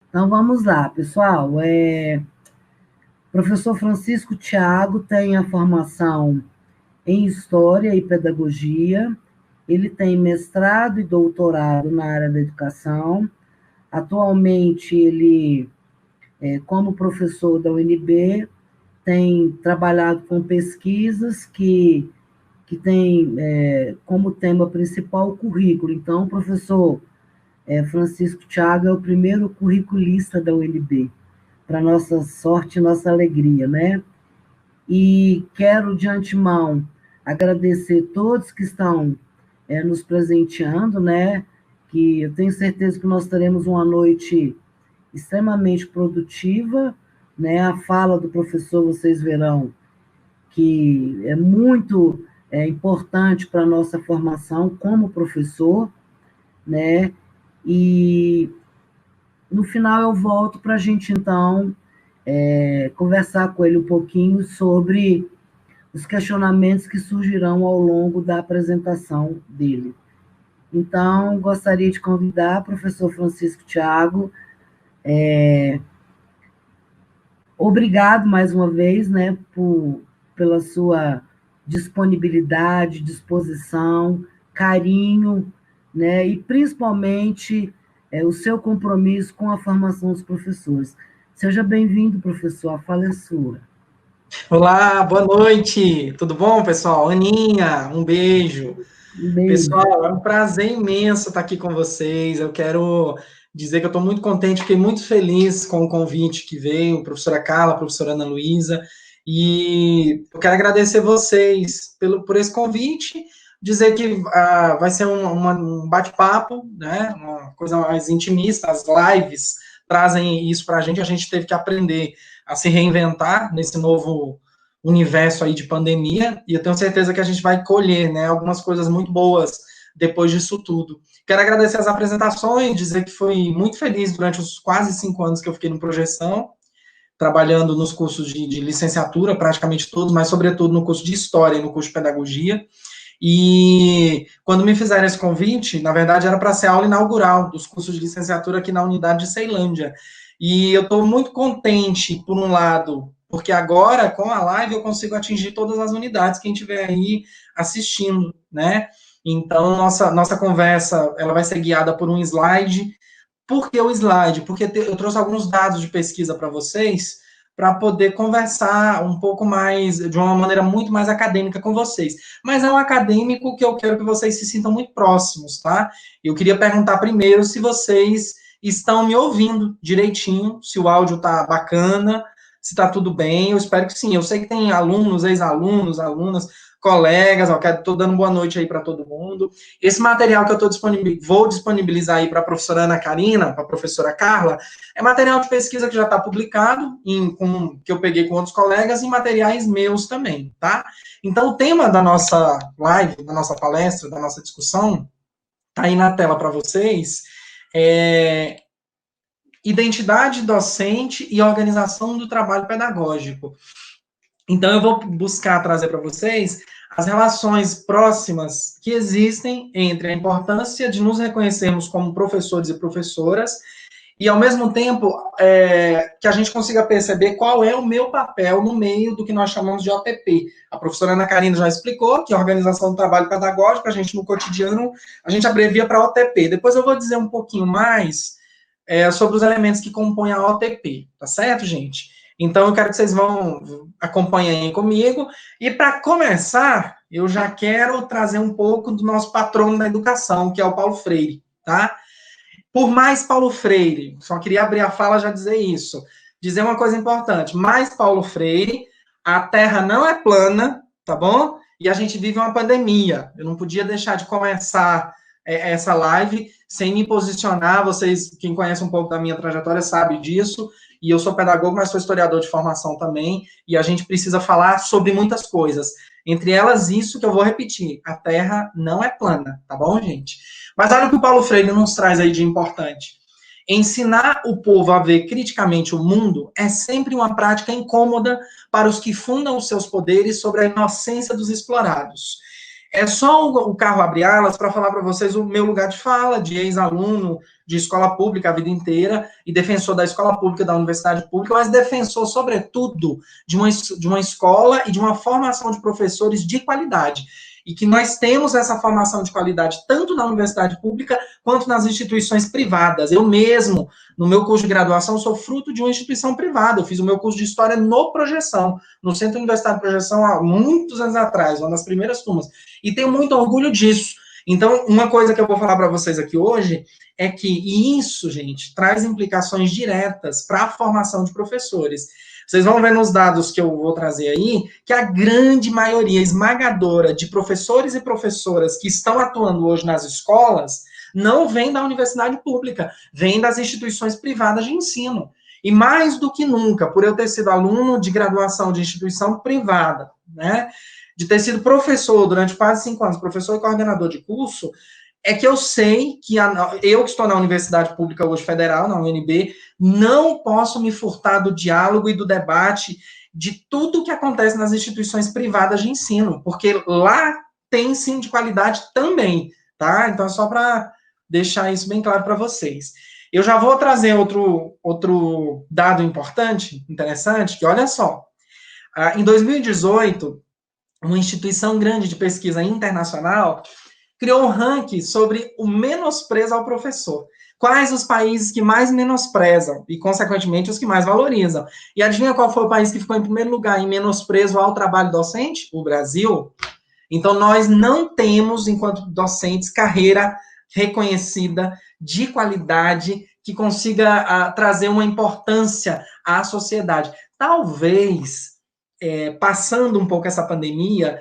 Então vamos lá, pessoal. O professor Francisco Thiago tem a formação em História e Pedagogia. Ele tem mestrado e doutorado na área da educação. Atualmente, ele, como professor da UNB, tem trabalhado com pesquisas que tem como tema principal o currículo. Então, o professor Francisco Thiago é o primeiro curriculista da UNB, para nossa sorte e nossa alegria, né? E quero, de antemão, agradecer todos que estão nos presenteando, né? Que eu tenho certeza que nós teremos uma noite extremamente produtiva, né? A fala do professor, vocês verão, que é muito importante para a nossa formação como professor, né? E no final eu volto para a gente, então, conversar com ele um pouquinho sobre os questionamentos que surgirão ao longo da apresentação dele. Então, gostaria de convidar o professor Francisco Thiago. Obrigado mais uma vez, né, pela sua disponibilidade, disposição, carinho, né, e principalmente o seu compromisso com a formação dos professores. Seja bem-vindo, professor, a fala é sua. Olá, boa noite. Tudo bom, pessoal? Aninha, um beijo. Um beijo. Pessoal, é um prazer imenso estar aqui com vocês. Eu quero dizer que eu estou muito contente, fiquei muito feliz com o convite que veio, professora Carla, professora Ana Luísa, e eu quero agradecer vocês por esse convite, dizer que vai ser um bate-papo, né, uma coisa mais intimista, as lives trazem isso para a gente teve que aprender a se reinventar nesse novo universo aí de pandemia, e eu tenho certeza que a gente vai colher, né, algumas coisas muito boas depois disso tudo. Quero agradecer as apresentações, dizer que fui muito feliz durante os quase 5 anos que eu fiquei no Projeção, trabalhando nos cursos de licenciatura, praticamente todos, mas sobretudo no curso de História e no curso de Pedagogia, e quando me fizeram esse convite, na verdade era para ser a aula inaugural dos cursos de licenciatura aqui na unidade de Ceilândia, e eu estou muito contente, por um lado, porque agora, com a live, eu consigo atingir todas as unidades, quem estiver aí assistindo, né? Então, nossa conversa, ela vai ser guiada por um slide. Por que o slide? Porque eu trouxe alguns dados de pesquisa para vocês, para poder conversar um pouco mais, de uma maneira muito mais acadêmica com vocês. Mas é um acadêmico que eu quero que vocês se sintam muito próximos, tá? Eu queria perguntar primeiro se vocês estão me ouvindo direitinho, se o áudio tá bacana, se tá tudo bem. Eu espero que sim. Eu sei que tem alunos, ex-alunos, alunas, colegas, estou dando boa noite aí para todo mundo. Esse material que eu vou disponibilizar aí para a professora Ana Karina, para a professora Carla, é material de pesquisa que já está publicado, que eu peguei com outros colegas, e materiais meus também, tá? Então, o tema da nossa live, da nossa palestra, da nossa discussão, tá aí na tela para vocês, identidade docente e organização do trabalho pedagógico. Então, eu vou buscar trazer para vocês as relações próximas que existem entre a importância de nos reconhecermos como professores e professoras e, ao mesmo tempo, que a gente consiga perceber qual é o meu papel no meio do que nós chamamos de OTP. A professora Ana Karina já explicou que a organização do trabalho pedagógico, a gente no cotidiano, a gente abrevia para OTP. Depois eu vou dizer um pouquinho mais sobre os elementos que compõem a OTP, tá certo, gente? Então, eu quero que vocês acompanhem comigo. E, para começar, eu já quero trazer um pouco do nosso patrono da educação, que é o Paulo Freire, tá? Por mais Paulo Freire, só queria abrir a fala já dizer isso. Dizer uma coisa importante, mais Paulo Freire, a Terra não é plana, tá bom? E a gente vive uma pandemia. Eu não podia deixar de começar essa live sem me posicionar. Vocês, quem conhece um pouco da minha trajetória, sabe disso. E eu sou pedagogo, mas sou historiador de formação também, e a gente precisa falar sobre muitas coisas. Entre elas, isso que eu vou repetir, a Terra não é plana, tá bom, gente? Mas olha o que o Paulo Freire nos traz aí de importante. Ensinar o povo a ver criticamente o mundo é sempre uma prática incômoda para os que fundam os seus poderes sobre a inocência dos explorados. É só o carro abrir alas para falar para vocês o meu lugar de fala, de ex-aluno de escola pública a vida inteira, e defensor da escola pública, da universidade pública, mas defensor, sobretudo, de uma escola e de uma formação de professores de qualidade. E que nós temos essa formação de qualidade tanto na universidade pública quanto nas instituições privadas. Eu mesmo, no meu curso de graduação, sou fruto de uma instituição privada. Eu fiz o meu curso de História no Projeção, no Centro Universitário de Projeção, há muitos anos atrás, uma das primeiras turmas. E tenho muito orgulho disso. Então, uma coisa que eu vou falar para vocês aqui hoje é que isso, gente, traz implicações diretas para a formação de professores. Vocês vão ver nos dados que eu vou trazer aí, que a grande maioria esmagadora de professores e professoras que estão atuando hoje nas escolas não vem da universidade pública, vem das instituições privadas de ensino. E mais do que nunca, por eu ter sido aluno de graduação de instituição privada, né, de ter sido professor durante quase 5 anos, professor e coordenador de curso, é que eu sei que eu que estou na universidade pública hoje federal, na UNB, não posso me furtar do diálogo e do debate de tudo que acontece nas instituições privadas de ensino, porque lá tem sim de qualidade também, tá? Então é só para deixar isso bem claro para vocês. Eu já vou trazer outro dado importante, interessante, que olha só, em 2018, uma instituição grande de pesquisa internacional criou um ranking sobre o menosprezo ao professor. Quais os países que mais menosprezam e, consequentemente, os que mais valorizam. E adivinha qual foi o país que ficou em primeiro lugar em menosprezo ao trabalho docente? O Brasil. Então, nós não temos, enquanto docentes, carreira reconhecida, de qualidade, que consiga trazer uma importância à sociedade. Talvez, passando um pouco essa pandemia,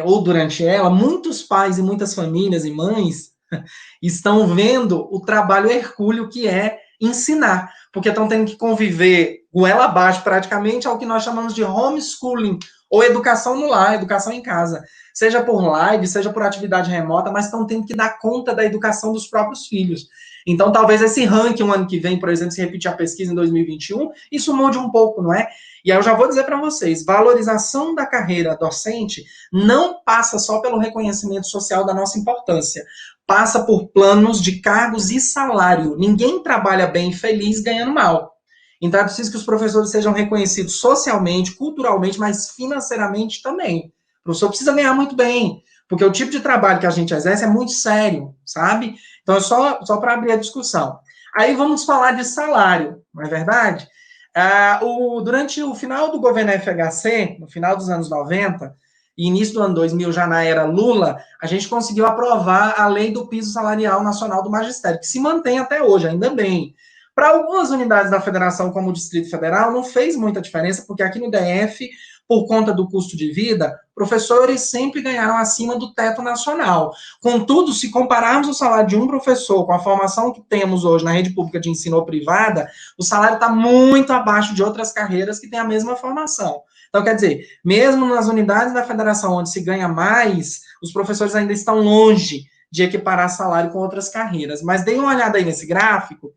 ou durante ela, muitos pais e muitas famílias e mães estão vendo o trabalho hercúleo que é ensinar, porque estão tendo que conviver goela abaixo praticamente ao que nós chamamos de homeschooling, ou educação no lar, educação em casa, seja por live, seja por atividade remota, mas estão tendo que dar conta da educação dos próprios filhos. Então, talvez esse ranking, um ano que vem, por exemplo, se repetir a pesquisa em 2021, isso mude um pouco, não é? E aí eu já vou dizer para vocês, valorização da carreira docente não passa só pelo reconhecimento social da nossa importância, passa por planos de cargos e salário. Ninguém trabalha bem e feliz ganhando mal. Então é preciso que os professores sejam reconhecidos socialmente, culturalmente, mas financeiramente também. O professor precisa ganhar muito bem, porque o tipo de trabalho que a gente exerce é muito sério, sabe? Então é só para abrir a discussão. Aí vamos falar de salário, não é verdade? Durante o final do governo FHC, no final dos anos 90, e início do ano 2000, já na era Lula, a gente conseguiu aprovar a lei do piso salarial nacional do magistério, que se mantém até hoje, ainda bem. Para algumas unidades da federação, como o Distrito Federal, não fez muita diferença, porque aqui no DF, por conta do custo de vida, professores sempre ganharam acima do teto nacional. Contudo, se compararmos o salário de um professor com a formação que temos hoje na rede pública de ensino ou privada, o salário está muito abaixo de outras carreiras que têm a mesma formação. Então, quer dizer, mesmo nas unidades da federação onde se ganha mais, os professores ainda estão longe de equiparar salário com outras carreiras. Mas deem uma olhada aí nesse gráfico,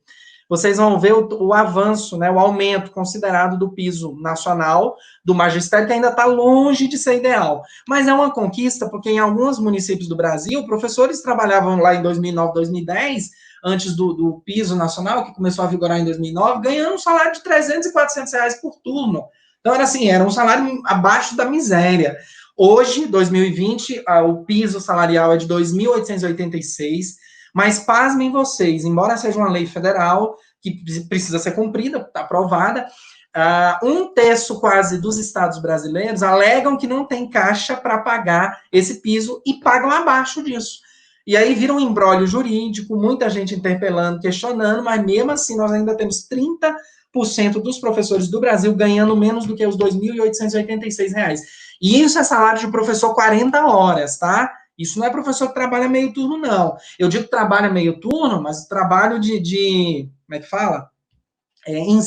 vocês vão ver o avanço, né, o aumento considerado do piso nacional do magistério, que ainda está longe de ser ideal. Mas é uma conquista, porque em alguns municípios do Brasil, professores trabalhavam lá em 2009, 2010, antes do piso nacional, que começou a vigorar em 2009, ganhando um salário de 300 e 400 reais por turno. Então, era um salário abaixo da miséria. Hoje, 2020, o piso salarial é de 2.886, mas pasmem vocês, embora seja uma lei federal, que precisa ser cumprida, está aprovada, 1/3 quase dos estados brasileiros alegam que não tem caixa para pagar esse piso e pagam abaixo disso. E aí vira um imbróglio jurídico, muita gente interpelando, questionando, mas mesmo assim nós ainda temos 30% dos professores do Brasil ganhando menos do que os R$ 2.886. E isso é salário de professor 40 horas, tá? Isso não é professor que trabalha meio turno, não. Eu digo que trabalha meio turno, mas trabalho como é que fala?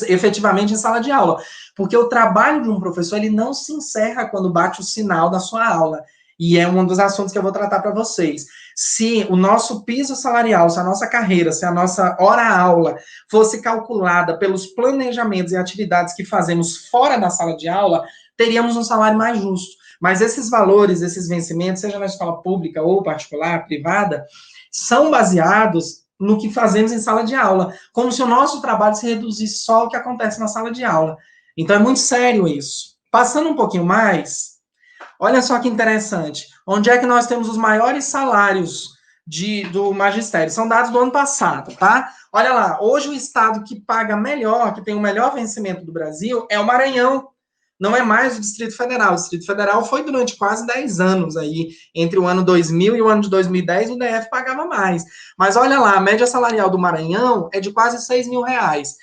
Efetivamente em sala de aula. Porque o trabalho de um professor, ele não se encerra quando bate o sinal da sua aula. E é um dos assuntos que eu vou tratar para vocês. Se o nosso piso salarial, se a nossa carreira, se a nossa hora-aula fosse calculada pelos planejamentos e atividades que fazemos fora da sala de aula, teríamos um salário mais justo. mas esses valores, esses vencimentos, seja na escola pública ou particular, privada, são baseados no que fazemos em sala de aula, como se o nosso trabalho se reduzisse só ao que acontece na sala de aula. Então, é muito sério isso. Passando um pouquinho mais, olha só que interessante. Onde é que nós temos os maiores salários do magistério? São dados do ano passado, tá? Olha lá, hoje o estado que paga melhor, que tem o melhor vencimento do Brasil, é o Maranhão. Não é mais o Distrito Federal. O Distrito Federal foi durante quase 10 anos aí, entre o ano 2000 e o ano de 2010, o DF pagava mais. Mas olha lá, a média salarial do Maranhão é de quase 6 mil reais.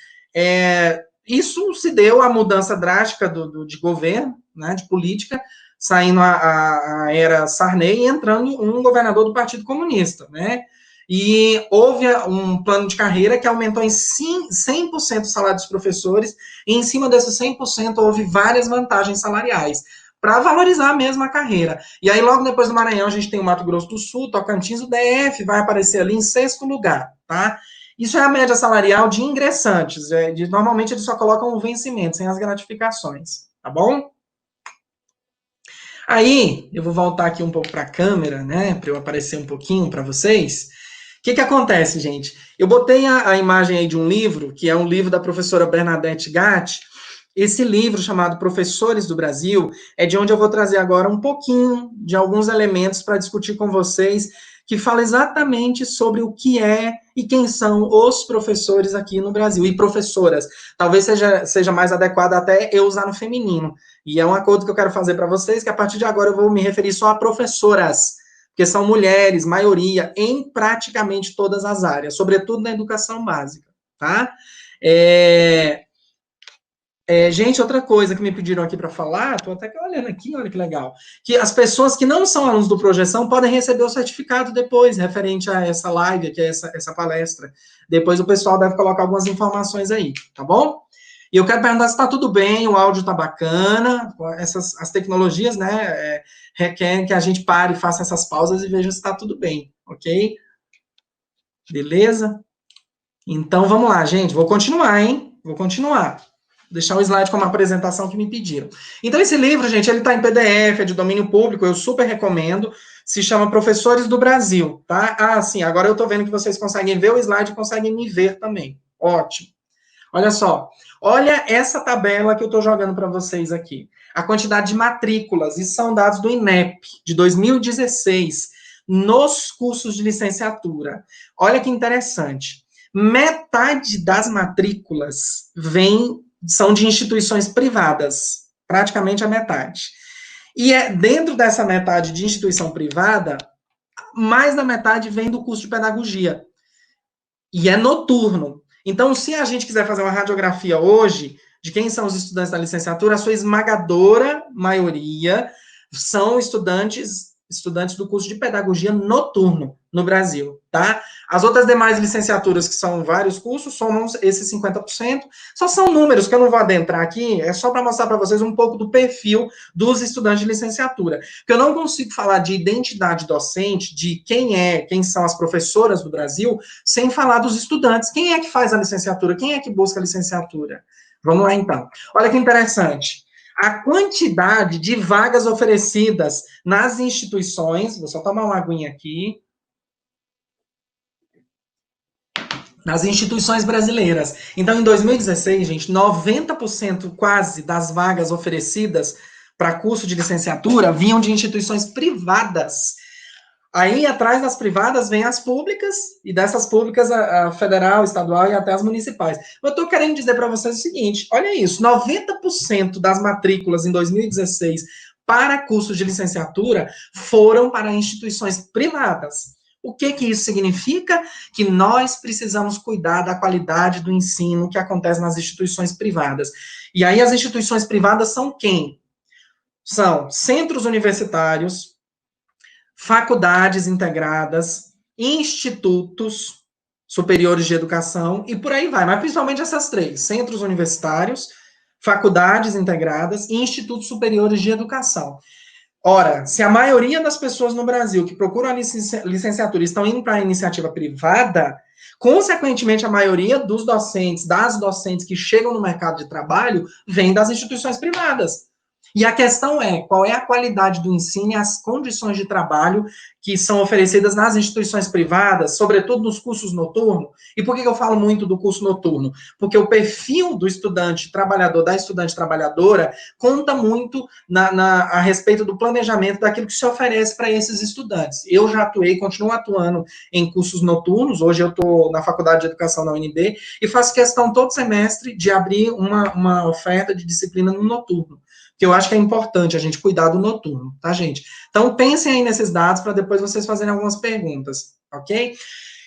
Isso se deu à mudança drástica de governo, né, de política, saindo a era Sarney e entrando um governador do Partido Comunista, né? E houve um plano de carreira que aumentou em 100% o salário dos professores, e em cima desses 100% houve várias vantagens salariais, para valorizar mesmo a carreira. E aí, logo depois do Maranhão, a gente tem o Mato Grosso do Sul, Tocantins, o DF vai aparecer ali em 6º lugar, tá? Isso é a média salarial de ingressantes, normalmente eles só colocam o vencimento, sem as gratificações, tá bom? Aí, eu vou voltar aqui um pouco para a câmera, né, para eu aparecer um pouquinho para vocês. O que acontece, gente? Eu botei a imagem aí de um livro, que é um livro da professora Bernadette Gatti. Esse livro, chamado Professores do Brasil, é de onde eu vou trazer agora um pouquinho de alguns elementos para discutir com vocês, que fala exatamente sobre o que é e quem são os professores aqui no Brasil, e professoras. Talvez seja mais adequado até eu usar no feminino. E é um acordo que eu quero fazer para vocês, que a partir de agora eu vou me referir só a professoras, porque são mulheres, maioria, em praticamente todas as áreas, sobretudo na educação básica, tá? Gente, outra coisa que me pediram aqui para falar, estou até olhando aqui, olha que legal, que as pessoas que não são alunos do Projeção podem receber o certificado depois, referente a essa live, que é essa palestra. Depois o pessoal deve colocar algumas informações aí, tá bom? E eu quero perguntar se está tudo bem, o áudio está bacana, as tecnologias, né, requerem que a gente pare e faça essas pausas e veja se está tudo bem, ok? Beleza? Então, vamos lá, gente, vou continuar, hein? Vou continuar. Deixar um slide com uma apresentação que me pediram. Então, esse livro, gente, ele está em PDF, é de domínio público, eu super recomendo, se chama Professores do Brasil, tá? Ah, sim, agora eu estou vendo que vocês conseguem ver o slide e conseguem me ver também. Ótimo. Olha só, olha essa tabela que eu estou jogando para vocês aqui. A quantidade de matrículas, e são dados do INEP, de 2016, nos cursos de licenciatura. Olha que interessante. Metade das matrículas são de instituições privadas, praticamente a metade. E dentro dessa metade de instituição privada, mais da metade vem do curso de pedagogia. E é noturno. Então, se a gente quiser fazer uma radiografia hoje de quem são os estudantes da licenciatura, a sua esmagadora maioria são estudantes do curso de pedagogia noturno no Brasil, tá? As outras demais licenciaturas, que são vários cursos, somam esses 50%. Só são números que eu não vou adentrar aqui, é só para mostrar para vocês um pouco do perfil dos estudantes de licenciatura. Porque eu não consigo falar de identidade docente, de quem são as professoras do Brasil, sem falar dos estudantes. Quem é que faz a licenciatura? Quem é que busca a licenciatura? Vamos lá, então. Olha que interessante. A quantidade de vagas oferecidas nas instituições, vou só tomar uma aguinha aqui, nas instituições brasileiras. Então, em 2016, gente, 90% quase das vagas oferecidas para curso de licenciatura vinham de instituições privadas. Aí, atrás das privadas, vem as públicas, e dessas públicas, a federal, estadual e até as municipais. Eu estou querendo dizer para vocês o seguinte, olha isso, 90% das matrículas em 2016 para cursos de licenciatura foram para instituições privadas. O que isso significa? Que nós precisamos cuidar da qualidade do ensino que acontece nas instituições privadas. E aí, as instituições privadas são quem? São centros universitários, faculdades integradas, institutos superiores de educação e por aí vai, mas principalmente essas três, centros universitários, faculdades integradas e institutos superiores de educação. Ora, se a maioria das pessoas no Brasil que procuram a licenciatura estão indo para a iniciativa privada, consequentemente a maioria dos docentes, das docentes que chegam no mercado de trabalho, vem das instituições privadas. E a questão é, qual é a qualidade do ensino e as condições de trabalho que são oferecidas nas instituições privadas, sobretudo nos cursos noturnos. E por que eu falo muito do curso noturno? Porque o perfil do estudante trabalhador, da estudante trabalhadora, conta muito a respeito do planejamento daquilo que se oferece para esses estudantes. Eu já atuei, continuo atuando em cursos noturnos, hoje eu estou na Faculdade de Educação da UNB, e faço questão todo semestre de abrir uma oferta de disciplina no noturno, que eu acho que é importante a gente cuidar do noturno, tá, gente? Então, pensem aí nesses dados para depois vocês fazerem algumas perguntas, ok?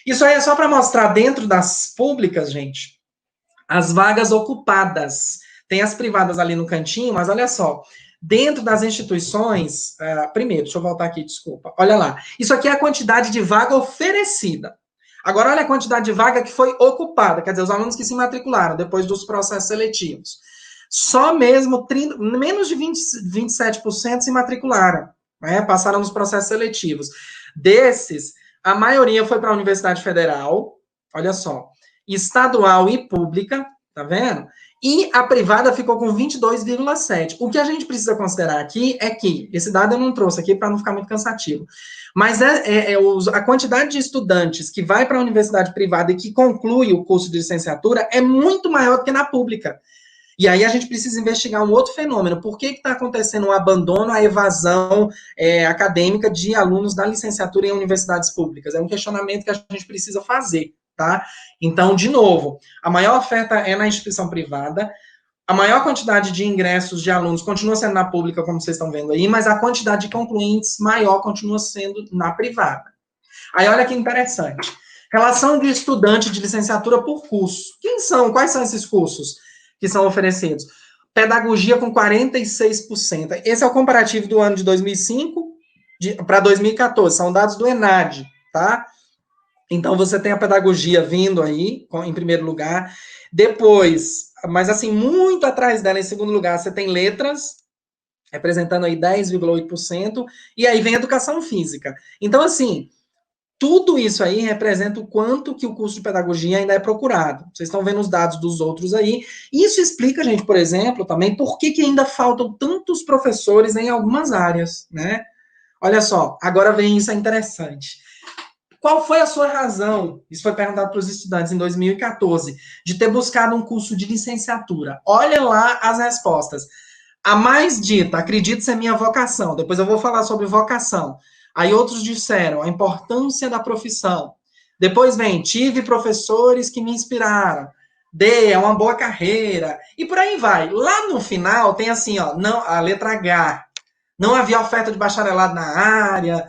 Isso aí é só para mostrar dentro das públicas, gente, as vagas ocupadas. Tem as privadas ali no cantinho, mas olha só, dentro das instituições, primeiro, deixa eu voltar aqui, desculpa, olha lá, isso aqui é a quantidade de vaga oferecida. Agora, olha a quantidade de vaga que foi ocupada, quer dizer, os alunos que se matricularam depois dos processos seletivos. Só mesmo menos de 27% se matricularam, né? Passaram nos processos seletivos. Desses, a maioria foi para a Universidade Federal, olha só, estadual e pública, tá vendo? E a privada ficou com 22,7%. O que a gente precisa considerar aqui é que, esse dado eu não trouxe aqui para não ficar muito cansativo, mas a quantidade de estudantes que vai para a universidade privada e que conclui o curso de licenciatura é muito maior do que na pública. E aí a gente precisa investigar um outro fenômeno. Por que está acontecendo o abandono, a evasão acadêmica de alunos da licenciatura em universidades públicas? É um questionamento que a gente precisa fazer, tá? Então, de novo, a maior oferta é na instituição privada, a maior quantidade de ingressos de alunos continua sendo na pública, como vocês estão vendo aí, mas a quantidade de concluintes maior continua sendo na privada. Aí, olha que interessante. Relação de estudante de licenciatura por curso. Quais são esses cursos que são oferecidos? Pedagogia com 46%. Esse é o comparativo do ano de 2005 para 2014. São dados do ENAD, tá? Então, você tem a pedagogia vindo aí, em primeiro lugar. Depois, mas assim, muito atrás dela, em segundo lugar, você tem letras, representando aí 10,8%. E aí vem educação física. Então, assim, tudo isso aí representa o quanto que o curso de pedagogia ainda é procurado. Vocês estão vendo os dados dos outros aí. Isso explica, gente, por exemplo, também por que ainda faltam tantos professores em algumas áreas, né? Olha só, agora vem isso, é interessante. Qual foi a sua razão? Isso foi perguntado para os estudantes em 2014, de ter buscado um curso de licenciatura. Olha lá as respostas. A mais dita, acredito ser minha vocação. Depois eu vou falar sobre vocação. Aí outros disseram a importância da profissão. Depois vem, tive professores que me inspiraram. D, é uma boa carreira. E por aí vai. Lá no final tem assim, ó, não, a letra H. Não havia oferta de bacharelado na área,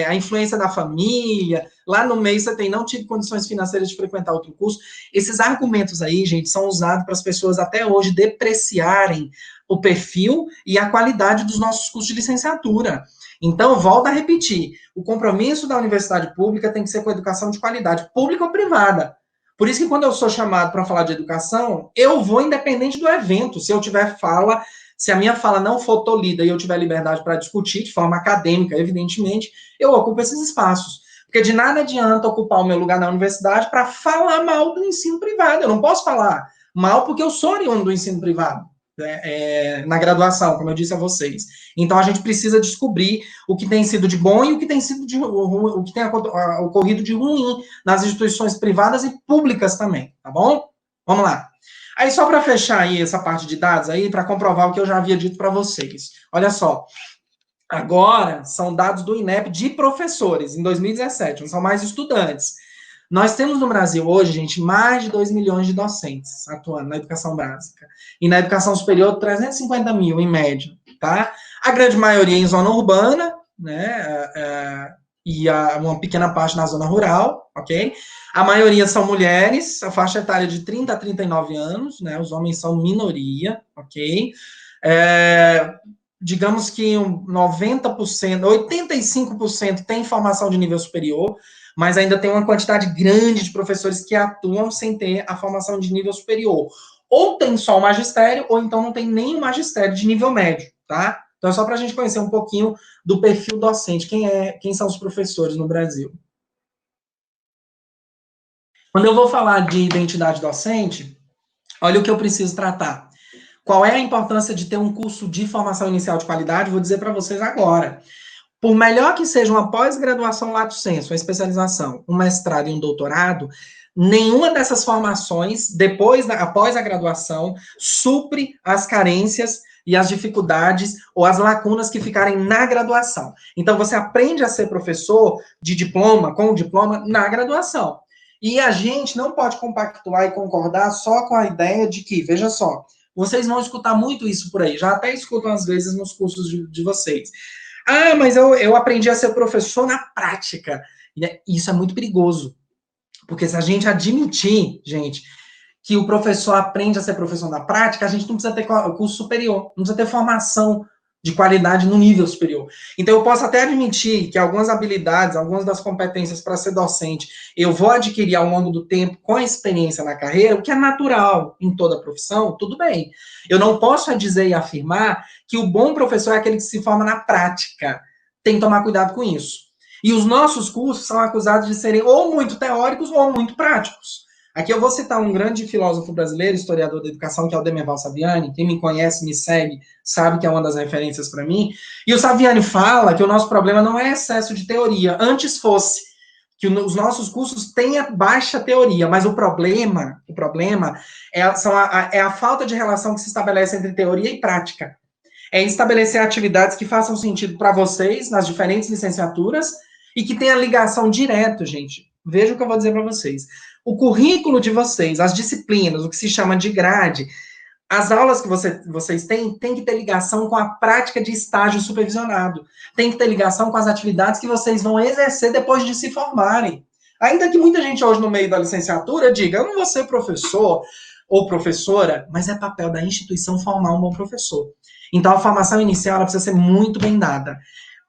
a influência da família. Lá no meio você tem, não tive condições financeiras de frequentar outro curso. Esses argumentos aí, gente, são usados para as pessoas até hoje depreciarem o perfil e a qualidade dos nossos cursos de licenciatura. Então, volto a repetir, o compromisso da universidade pública tem que ser com educação de qualidade, pública ou privada. Por isso que quando eu sou chamado para falar de educação, eu vou independente do evento. Se eu tiver fala, se a minha fala não for tolhida e eu tiver liberdade para discutir de forma acadêmica, evidentemente, eu ocupo esses espaços. Porque de nada adianta ocupar o meu lugar na universidade para falar mal do ensino privado. Eu não posso falar mal porque eu sou oriundo do ensino privado, na graduação, como eu disse a vocês. Então, a gente precisa descobrir o que tem sido de bom e o que tem sido o que tem ocorrido de ruim nas instituições privadas e públicas também, tá bom? Vamos lá. Aí, só para fechar aí essa parte de dados aí, para comprovar o que eu já havia dito para vocês. Olha só. Agora, são dados do INEP de professores, em 2017, não são mais estudantes. Nós temos no Brasil hoje, gente, mais de 2 milhões de docentes atuando na educação básica. E na educação superior, 350 mil, em média, tá? A grande maioria em zona urbana, né? E uma pequena parte na zona rural, ok? A maioria são mulheres, a faixa etária de 30 a 39 anos, né? Os homens são minoria, ok? Digamos que 90%, 85% tem formação de nível superior, mas ainda tem uma quantidade grande de professores que atuam sem ter a formação de nível superior. Ou tem só o magistério, ou então não tem nem o magistério de nível médio, tá? Então é só para a gente conhecer um pouquinho do perfil docente, quem são os professores no Brasil. Quando eu vou falar de identidade docente, olha o que eu preciso tratar. Qual é a importância de ter um curso de formação inicial de qualidade? Vou dizer para vocês agora. Por melhor que seja uma pós-graduação lato sensu, uma especialização, um mestrado e um doutorado, nenhuma dessas formações, após a graduação, supre as carências e as dificuldades ou as lacunas que ficarem na graduação. Então, você aprende a ser professor de diploma, com diploma, na graduação. E a gente não pode compactuar e concordar só com a ideia de que, veja só, vocês vão escutar muito isso por aí, já até escutam às vezes nos cursos de vocês. Ah, mas eu aprendi a ser professor na prática. Isso é muito perigoso. Porque se a gente admitir, gente, que o professor aprende a ser professor na prática, a gente não precisa ter curso superior, não precisa ter formação de qualidade no nível superior. Então, eu posso até admitir que algumas habilidades, algumas das competências para ser docente, eu vou adquirir ao longo do tempo com a experiência na carreira, o que é natural em toda profissão, tudo bem. Eu não posso dizer e afirmar que o bom professor é aquele que se forma na prática. Tem que tomar cuidado com isso. E os nossos cursos são acusados de serem ou muito teóricos ou muito práticos. Aqui eu vou citar um grande filósofo brasileiro, historiador da educação, que é o Demerval Saviani. Quem me conhece, me segue, sabe que é uma das referências para mim. E o Saviani fala que o nosso problema não é excesso de teoria, antes fosse que os nossos cursos tenham baixa teoria, mas o problema é a falta de relação que se estabelece entre teoria e prática. É estabelecer atividades que façam sentido para vocês, nas diferentes licenciaturas, e que tenha ligação direto, gente. Veja o que eu vou dizer para vocês. O currículo de vocês, as disciplinas, o que se chama de grade, as aulas que vocês têm, tem que ter ligação com a prática de estágio supervisionado. Tem que ter ligação com as atividades que vocês vão exercer depois de se formarem. Ainda que muita gente hoje no meio da licenciatura diga, eu não vou ser professor ou professora, mas é papel da instituição formar um bom professor. Então, a formação inicial ela precisa ser muito bem dada.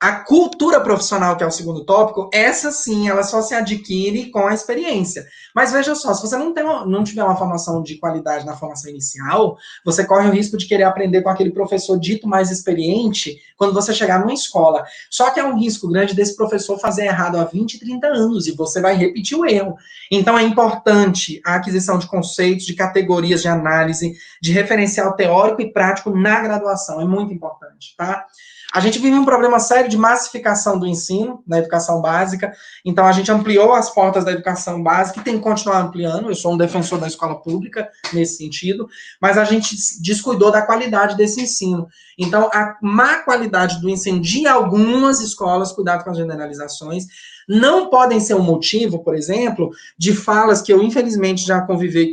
A cultura profissional, que é o segundo tópico, essa sim, ela só se adquire com a experiência. Mas veja só, se você não tiver uma formação de qualidade na formação inicial, você corre o risco de querer aprender com aquele professor dito mais experiente quando você chegar numa escola. Só que é um risco grande desse professor fazer errado há 20, 30 anos e você vai repetir o erro. Então é importante a aquisição de conceitos, de categorias de análise, de referencial teórico e prático na graduação. É muito importante, tá? A gente vive um problema sério de massificação do ensino, na educação básica, então a gente ampliou as portas da educação básica e tem que continuar ampliando, eu sou um defensor da escola pública nesse sentido, mas a gente descuidou da qualidade desse ensino. Então, a má qualidade do ensino de algumas escolas, cuidado com as generalizações, não podem ser um motivo, por exemplo, de falas que eu, infelizmente, já convivi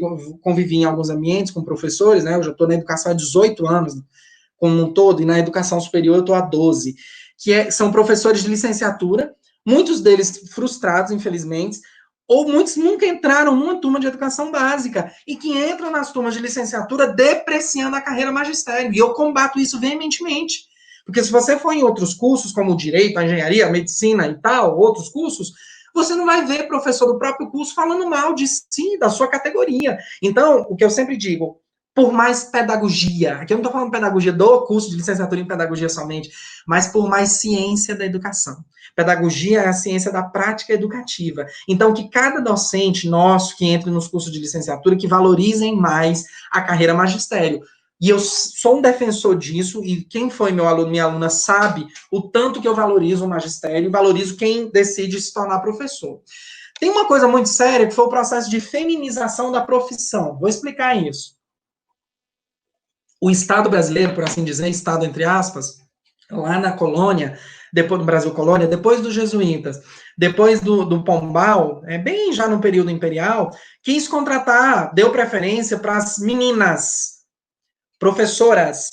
em alguns ambientes com professores, né, eu já estou na educação há 18 anos, como um todo, e na educação superior eu estou há 12, são professores de licenciatura, muitos deles frustrados, infelizmente, ou muitos nunca entraram numa turma de educação básica, e que entram nas turmas de licenciatura depreciando a carreira magistério, e eu combato isso veementemente, porque se você for em outros cursos, como o direito, a engenharia, a medicina e tal, outros cursos, você não vai ver professor do próprio curso falando mal de si, da sua categoria. Então, o que eu sempre digo, por mais pedagogia, aqui eu não estou falando pedagogia do curso de licenciatura em pedagogia somente, mas por mais ciência da educação. Pedagogia é a ciência da prática educativa. Então, que cada docente nosso que entre nos cursos de licenciatura, que valorizem mais a carreira magistério. E eu sou um defensor disso, e quem foi meu aluno, minha aluna, sabe o tanto que eu valorizo o magistério, valorizo quem decide se tornar professor. Tem uma coisa muito séria, que foi o processo de feminização da profissão. Vou explicar isso. O Estado brasileiro, por assim dizer, Estado entre aspas, lá na colônia, depois do Brasil colônia, depois dos jesuítas, depois do Pombal, bem já no período imperial, quis contratar, deu preferência para as meninas, professoras.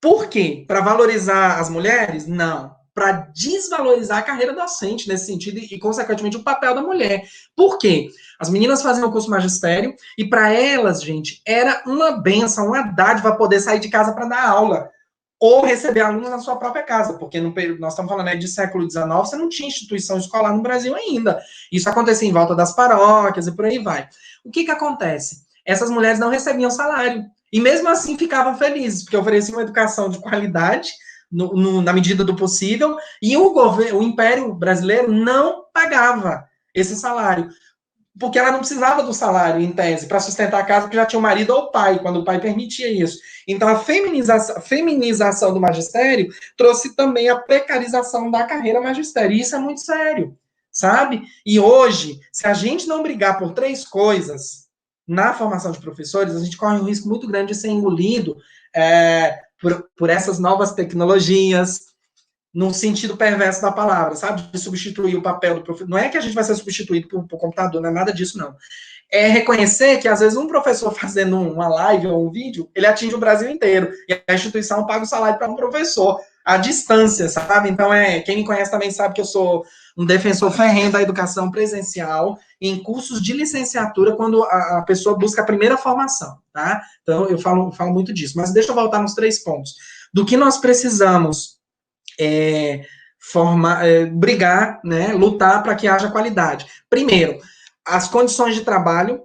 Por quê? Para valorizar as mulheres? Não. Para desvalorizar a carreira docente nesse sentido e, consequentemente, o papel da mulher. Por quê? As meninas faziam o curso magistério e para elas, gente, era uma benção, uma dádiva poder sair de casa para dar aula ou receber alunos na sua própria casa, porque no período, nós estamos falando de século XIX, você não tinha instituição escolar no Brasil ainda. Isso acontecia em volta das paróquias e por aí vai. O que acontece? Essas mulheres não recebiam salário e mesmo assim ficavam felizes, porque ofereciam uma educação de qualidade na medida do possível, e o Império Brasileiro não pagava esse salário. porque ela não precisava do salário, em tese, para sustentar a casa, porque já tinha o marido ou o pai, quando o pai permitia isso. Então, a feminização do magistério trouxe também a precarização da carreira magistério. E isso é muito sério, sabe? E hoje, se a gente não brigar por 3 coisas na formação de professores, a gente corre um risco muito grande de ser engolido por essas novas tecnologias, num sentido perverso da palavra, sabe? De substituir o papel do professor. Não é que a gente vai ser substituído por computador, não é nada disso, não. É reconhecer que, às vezes, um professor fazendo uma live ou um vídeo, ele atinge o Brasil inteiro. E a instituição paga o salário para um professor, à distância, sabe? Então, quem me conhece também sabe que eu sou um defensor ferrenho da educação presencial em cursos de licenciatura, quando a pessoa busca a primeira formação, tá? Então, eu falo muito disso. Mas deixa eu voltar nos 3 pontos. Do que nós precisamos brigar, né, lutar para que haja qualidade. Primeiro, as condições de trabalho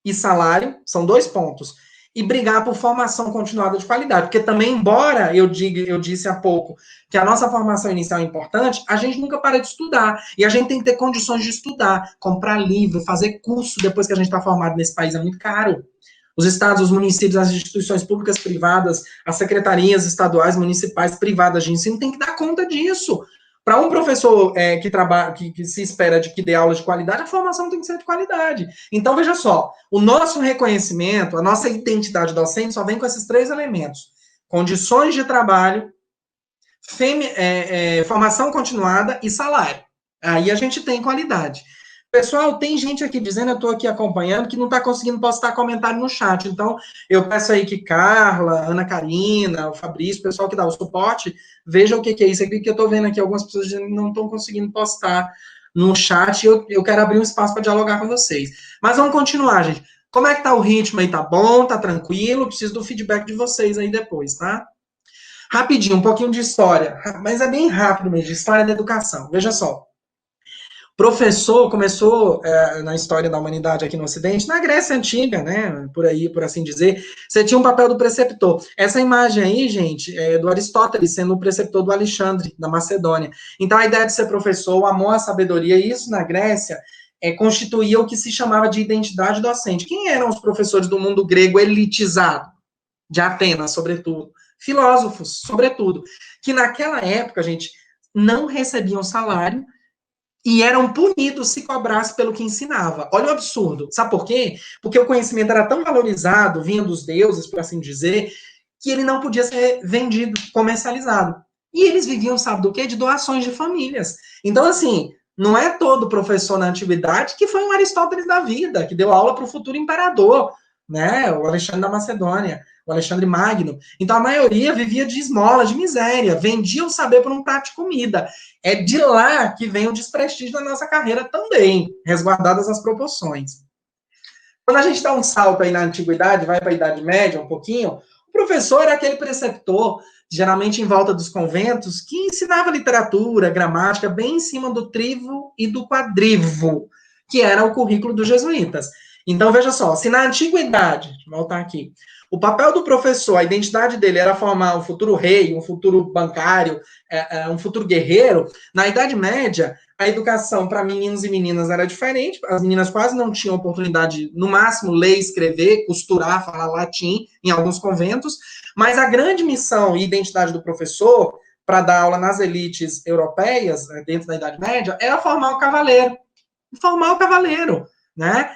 e salário são 2 pontos. E brigar por formação continuada de qualidade, porque também, embora eu disse há pouco que a nossa formação inicial é importante, a gente nunca para de estudar, e a gente tem que ter condições de estudar, comprar livro, fazer curso depois que a gente está formado nesse país, é muito caro. Os estados, os municípios, as instituições públicas, privadas, as secretarias estaduais, municipais, privadas de ensino, tem que dar conta disso. Para um professor que trabalha, que se espera de que dê aula de qualidade, a formação tem que ser de qualidade. Então, veja só, o nosso reconhecimento, a nossa identidade docente só vem com esses 3 elementos. Condições de trabalho, formação continuada e salário. Aí a gente tem qualidade. Pessoal, tem gente aqui dizendo, eu estou aqui acompanhando, que não está conseguindo postar comentário no chat. Então, eu peço aí que Carla, Ana Karina, o Fabrício, o pessoal que dá o suporte, veja o que é isso aqui, que eu estou vendo aqui algumas pessoas dizendo que não estão conseguindo postar no chat, e eu quero abrir um espaço para dialogar com vocês. Mas vamos continuar, gente. Como é que tá o ritmo aí? Tá bom? Tá tranquilo? Preciso do feedback de vocês aí depois, tá? Rapidinho, um pouquinho de história, mas é bem rápido mesmo, de história da educação. Veja só. Professor começou na história da humanidade aqui no Ocidente, na Grécia Antiga, né, por aí, por assim dizer, você tinha um papel do preceptor. Essa imagem aí, gente, é do Aristóteles, sendo o preceptor do Alexandre, da Macedônia. Então, a ideia de ser professor, o amor à sabedoria, isso na Grécia, constituía o que se chamava de identidade docente. Quem eram os professores do mundo grego elitizado? De Atenas, sobretudo. Filósofos, sobretudo. Que naquela época, gente, não recebiam salário, e eram punidos se cobrasse pelo que ensinava. Olha o absurdo. Sabe por quê? Porque o conhecimento era tão valorizado, vinha dos deuses, por assim dizer, que ele não podia ser vendido, comercializado. E eles viviam, sabe do quê? De doações de famílias. Então, assim, não é todo professor na antiguidade que foi um Aristóteles da vida, que deu aula para o futuro imperador, né? O Alexandre da Macedônia, o Alexandre Magno. Então, a maioria vivia de esmola, de miséria, vendia o saber por um prato de comida. É de lá que vem o desprestígio da nossa carreira também, resguardadas as proporções. Quando a gente dá um salto aí na antiguidade, vai para a Idade Média um pouquinho, o professor era aquele preceptor, geralmente em volta dos conventos, que ensinava literatura, gramática, bem em cima do trivo e do quadrivo, que era o currículo dos jesuítas. Então, veja só, se na antiguidade, vou voltar aqui, o papel do professor, a identidade dele era formar um futuro rei, um futuro bancário, um futuro guerreiro, na Idade Média, a educação para meninos e meninas era diferente, as meninas quase não tinham oportunidade, no máximo, ler, escrever, costurar, falar latim, em alguns conventos, mas a grande missão e identidade do professor, para dar aula nas elites europeias, dentro da Idade Média, era formar o cavaleiro. Formar o cavaleiro, né?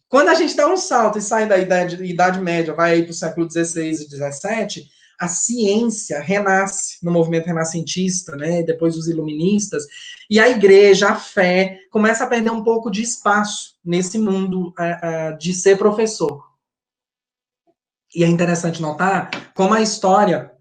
Quando a gente dá um salto e sai da Idade Média, vai aí para o século XVI e XVII, a ciência renasce no movimento renascentista, né? Depois os iluministas, e a igreja, a fé, começa a perder um pouco de espaço nesse mundo de ser professor. E é interessante notar como a história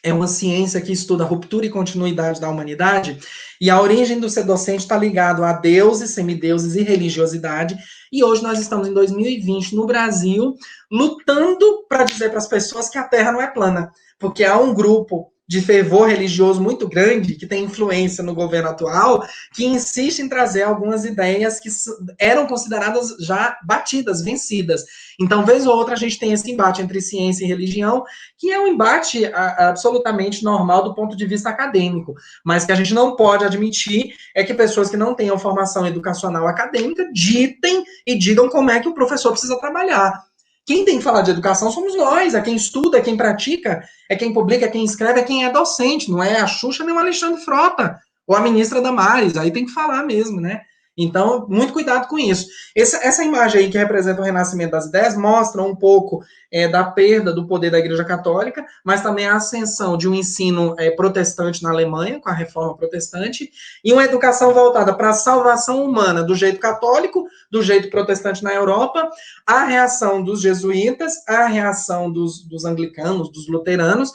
é uma ciência que estuda a ruptura e continuidade da humanidade, e a origem do ser docente está ligado a deuses, semideuses e religiosidade, e hoje nós estamos em 2020, no Brasil, lutando para dizer para as pessoas que a Terra não é plana, porque há um grupo de fervor religioso muito grande, que tem influência no governo atual, que insiste em trazer algumas ideias que eram consideradas já batidas, vencidas. Então, vez ou outra, a gente tem esse embate entre ciência e religião, que é um embate absolutamente normal do ponto de vista acadêmico, mas que a gente não pode admitir é que pessoas que não tenham formação educacional acadêmica ditem e digam como é que o professor precisa trabalhar. Quem tem que falar de educação somos nós, é quem estuda, é quem pratica, é quem publica, é quem escreve, é quem é docente, não é a Xuxa nem o Alexandre Frota, ou a ministra Damares, aí tem que falar mesmo, né? Então, muito cuidado com isso. Essa imagem aí que representa o renascimento das ideias mostra um pouco da perda do poder da Igreja Católica, mas também a ascensão de um ensino protestante na Alemanha, com a Reforma Protestante, e uma educação voltada para a salvação humana do jeito católico, do jeito protestante na Europa, a reação dos jesuítas, a reação dos anglicanos, dos luteranos,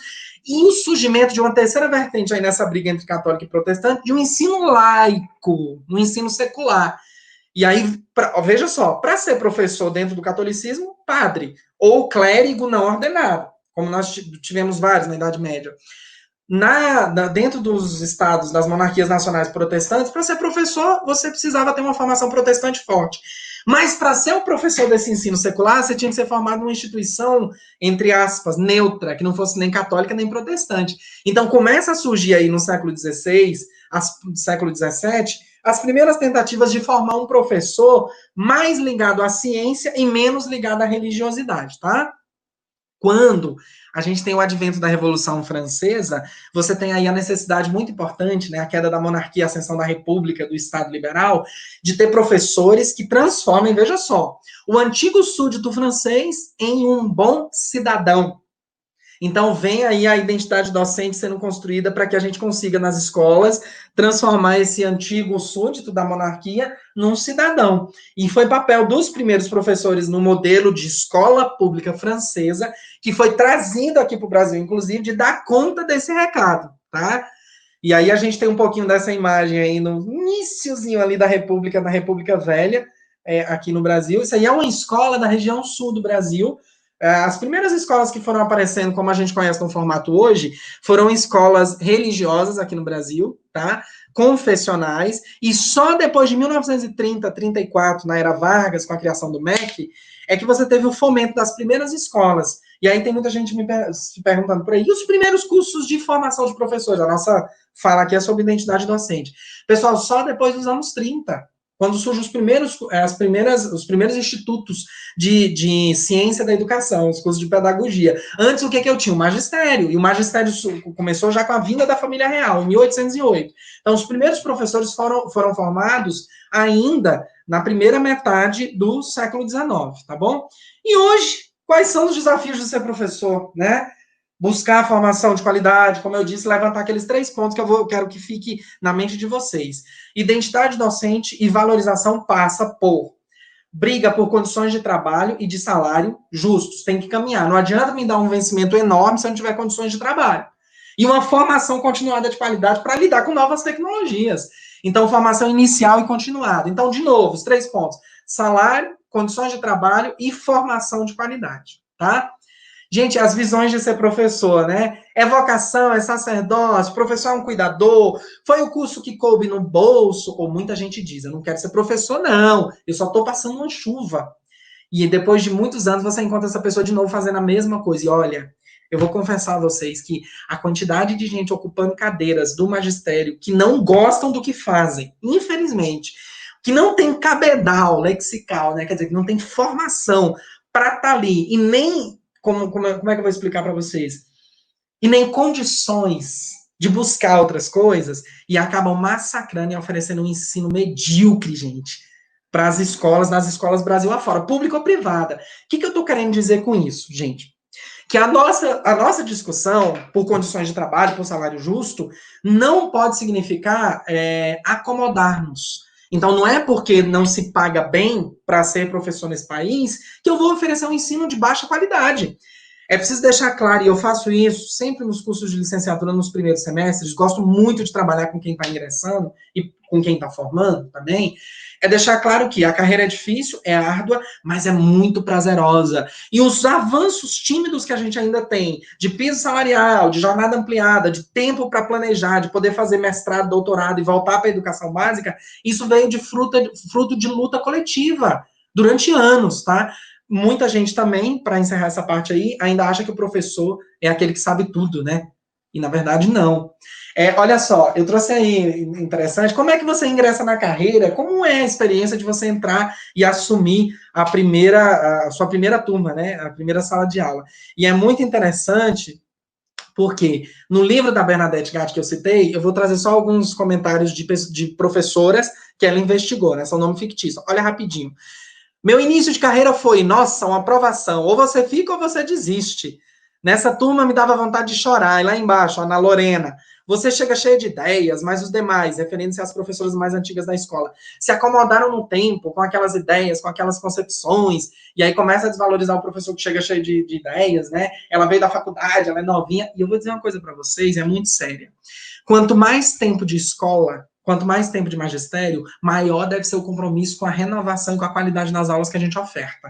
e o surgimento de uma terceira vertente aí nessa briga entre católico e protestante, de um ensino laico, um ensino secular. E aí, veja só, para ser professor dentro do catolicismo, padre, ou clérigo não ordenado, como nós tivemos vários na Idade Média. Dentro dos estados, das monarquias nacionais protestantes, para ser professor, você precisava ter uma formação protestante forte. Mas para ser o professor desse ensino secular, você tinha que ser formado numa instituição, entre aspas, neutra, que não fosse nem católica nem protestante. Então começa a surgir aí no século XVI, século XVII, as primeiras tentativas de formar um professor mais ligado à ciência e menos ligado à religiosidade, tá? Quando a gente tem o advento da Revolução Francesa, você tem aí a necessidade muito importante, né, a queda da monarquia, a ascensão da república, do Estado liberal, de ter professores que transformem, veja só, o antigo súdito francês em um bom cidadão. Então, vem aí a identidade docente sendo construída para que a gente consiga, nas escolas, transformar esse antigo súdito da monarquia num cidadão. E foi papel dos primeiros professores no modelo de escola pública francesa, que foi trazido aqui para o Brasil, inclusive, de dar conta desse recado, tá? E aí a gente tem um pouquinho dessa imagem aí no iniciozinho ali da República, na República Velha, aqui no Brasil. Isso aí é uma escola da região sul do Brasil. As primeiras escolas que foram aparecendo, como a gente conhece no formato hoje, foram escolas religiosas aqui no Brasil, tá? Confessionais, e só depois de 1930, 34, na era Vargas, com a criação do MEC, é que você teve o fomento das primeiras escolas. E aí tem muita gente se perguntando por aí, e os primeiros cursos de formação de professores? A nossa fala aqui é sobre identidade docente. Pessoal, só depois dos anos 30, quando surgem os primeiros institutos de ciência da educação, os cursos de pedagogia. Antes, o que eu tinha? O magistério. E o magistério começou já com a vinda da família real, em 1808. Então, os primeiros professores foram formados ainda na primeira metade do século XIX, tá bom? E hoje, quais são os desafios de ser professor, né? Buscar a formação de qualidade, como eu disse, levantar aqueles 3 pontos que eu quero que fique na mente de vocês. Identidade docente e valorização passa por briga por condições de trabalho e de salário justos. Tem que caminhar. Não adianta me dar um vencimento enorme se eu não tiver condições de trabalho. E uma formação continuada de qualidade para lidar com novas tecnologias. Então, formação inicial e continuada. Então, de novo, os 3 pontos. Salário, condições de trabalho e formação de qualidade, tá? Gente, as visões de ser professor, né? É vocação, é sacerdócio, professor é um cuidador, foi o curso que coube no bolso, ou muita gente diz, eu não quero ser professor, não, eu só estou passando uma chuva. E depois de muitos anos você encontra essa pessoa de novo fazendo a mesma coisa. E olha, eu vou confessar a vocês que a quantidade de gente ocupando cadeiras do magistério que não gostam do que fazem, infelizmente, que não tem cabedal lexical, né? Quer dizer, que não tem formação para estar ali, e nem... Como é que eu vou explicar para vocês? E nem condições de buscar outras coisas, e acabam massacrando e oferecendo um ensino medíocre, gente, para as escolas, nas escolas Brasil afora, pública ou privada. O que eu estou querendo dizer com isso, gente? Que a nossa discussão por condições de trabalho, por salário justo, não pode significar acomodar-nos. Então, não é porque não se paga bem para ser professor nesse país que eu vou oferecer um ensino de baixa qualidade. É preciso deixar claro, e eu faço isso sempre nos cursos de licenciatura nos primeiros semestres, gosto muito de trabalhar com quem está ingressando e com quem está formando também, é deixar claro que a carreira é difícil, é árdua, mas é muito prazerosa. E os avanços tímidos que a gente ainda tem, de piso salarial, de jornada ampliada, de tempo para planejar, de poder fazer mestrado, doutorado e voltar para a educação básica, isso veio de fruto de luta coletiva durante anos, tá? Muita gente também, para encerrar essa parte aí, ainda acha que o professor é aquele que sabe tudo, né? E na verdade não. Olha só, eu trouxe aí interessante, como é que você ingressa na carreira, como é a experiência de você entrar e assumir a sua primeira turma, né? A primeira sala de aula. E é muito interessante, porque no livro da Bernadette Gatti que eu citei, eu vou trazer só alguns comentários de professoras que ela investigou, né? São nome fictício. Olha rapidinho. Meu início de carreira foi, nossa, uma aprovação. Ou você fica ou você desiste. Nessa turma me dava vontade de chorar. E lá embaixo, Ana Lorena, você chega cheia de ideias, mas os demais, referindo-se às professoras mais antigas da escola, se acomodaram no tempo com aquelas ideias, com aquelas concepções, e aí começa a desvalorizar o professor que chega cheio de ideias, né? Ela veio da faculdade, ela é novinha. E eu vou dizer uma coisa para vocês, é muito séria. Quanto mais tempo de escola, quanto mais tempo de magistério, maior deve ser o compromisso com a renovação e com a qualidade das aulas que a gente oferta.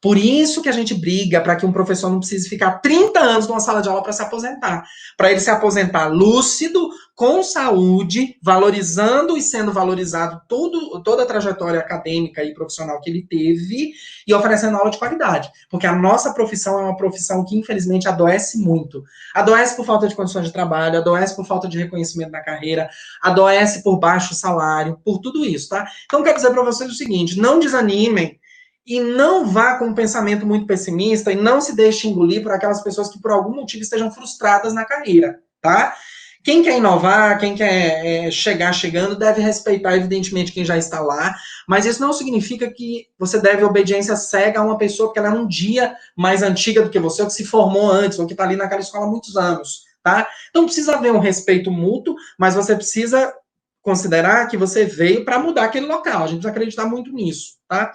Por isso que a gente briga para que um professor não precise ficar 30 anos numa sala de aula para se aposentar. Para ele se aposentar lúcido, com saúde, valorizando e sendo valorizado toda a trajetória acadêmica e profissional que ele teve e oferecendo aula de qualidade. Porque a nossa profissão é uma profissão que, infelizmente, adoece muito. Adoece por falta de condições de trabalho, adoece por falta de reconhecimento na carreira, adoece por baixo salário, por tudo isso, tá? Então, quero dizer para vocês o seguinte, não desanimem e não vá com um pensamento muito pessimista e não se deixe engolir por aquelas pessoas que, por algum motivo, estejam frustradas na carreira, tá? Quem quer inovar, quem quer chegar chegando, deve respeitar, evidentemente, quem já está lá, mas isso não significa que você deve obediência cega a uma pessoa porque ela é um dia mais antiga do que você, ou que se formou antes, ou que está ali naquela escola há muitos anos, tá? Então precisa haver um respeito mútuo, mas você precisa considerar que você veio para mudar aquele local, a gente precisa acreditar muito nisso, tá?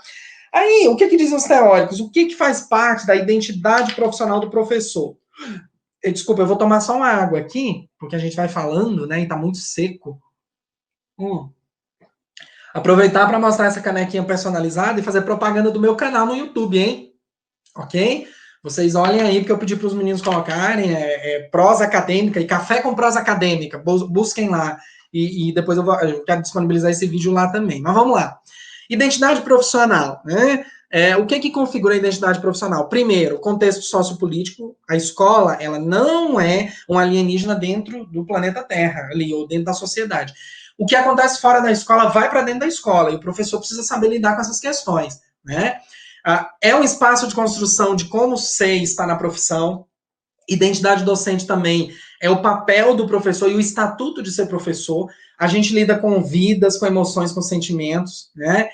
Aí, o que dizem os teóricos? O que faz parte da identidade profissional do professor? Desculpa, eu vou tomar só uma água aqui, porque a gente vai falando, né, e tá muito seco. Aproveitar para mostrar essa canequinha personalizada e fazer propaganda do meu canal no YouTube, hein? Ok? Vocês olhem aí, porque eu pedi para os meninos colocarem prosa acadêmica e café com prosa acadêmica. Busquem lá. E depois eu quero disponibilizar esse vídeo lá também. Mas vamos lá. Identidade profissional, né? O que configura a identidade profissional? Primeiro, contexto sociopolítico. A escola, ela não é um alienígena dentro do planeta Terra, ali, ou dentro da sociedade. O que acontece fora da escola vai para dentro da escola, e o professor precisa saber lidar com essas questões, né? É um espaço de construção de como ser e estar na profissão. Identidade docente também é o papel do professor e o estatuto de ser professor. A gente lida com vidas, com emoções, com sentimentos, né?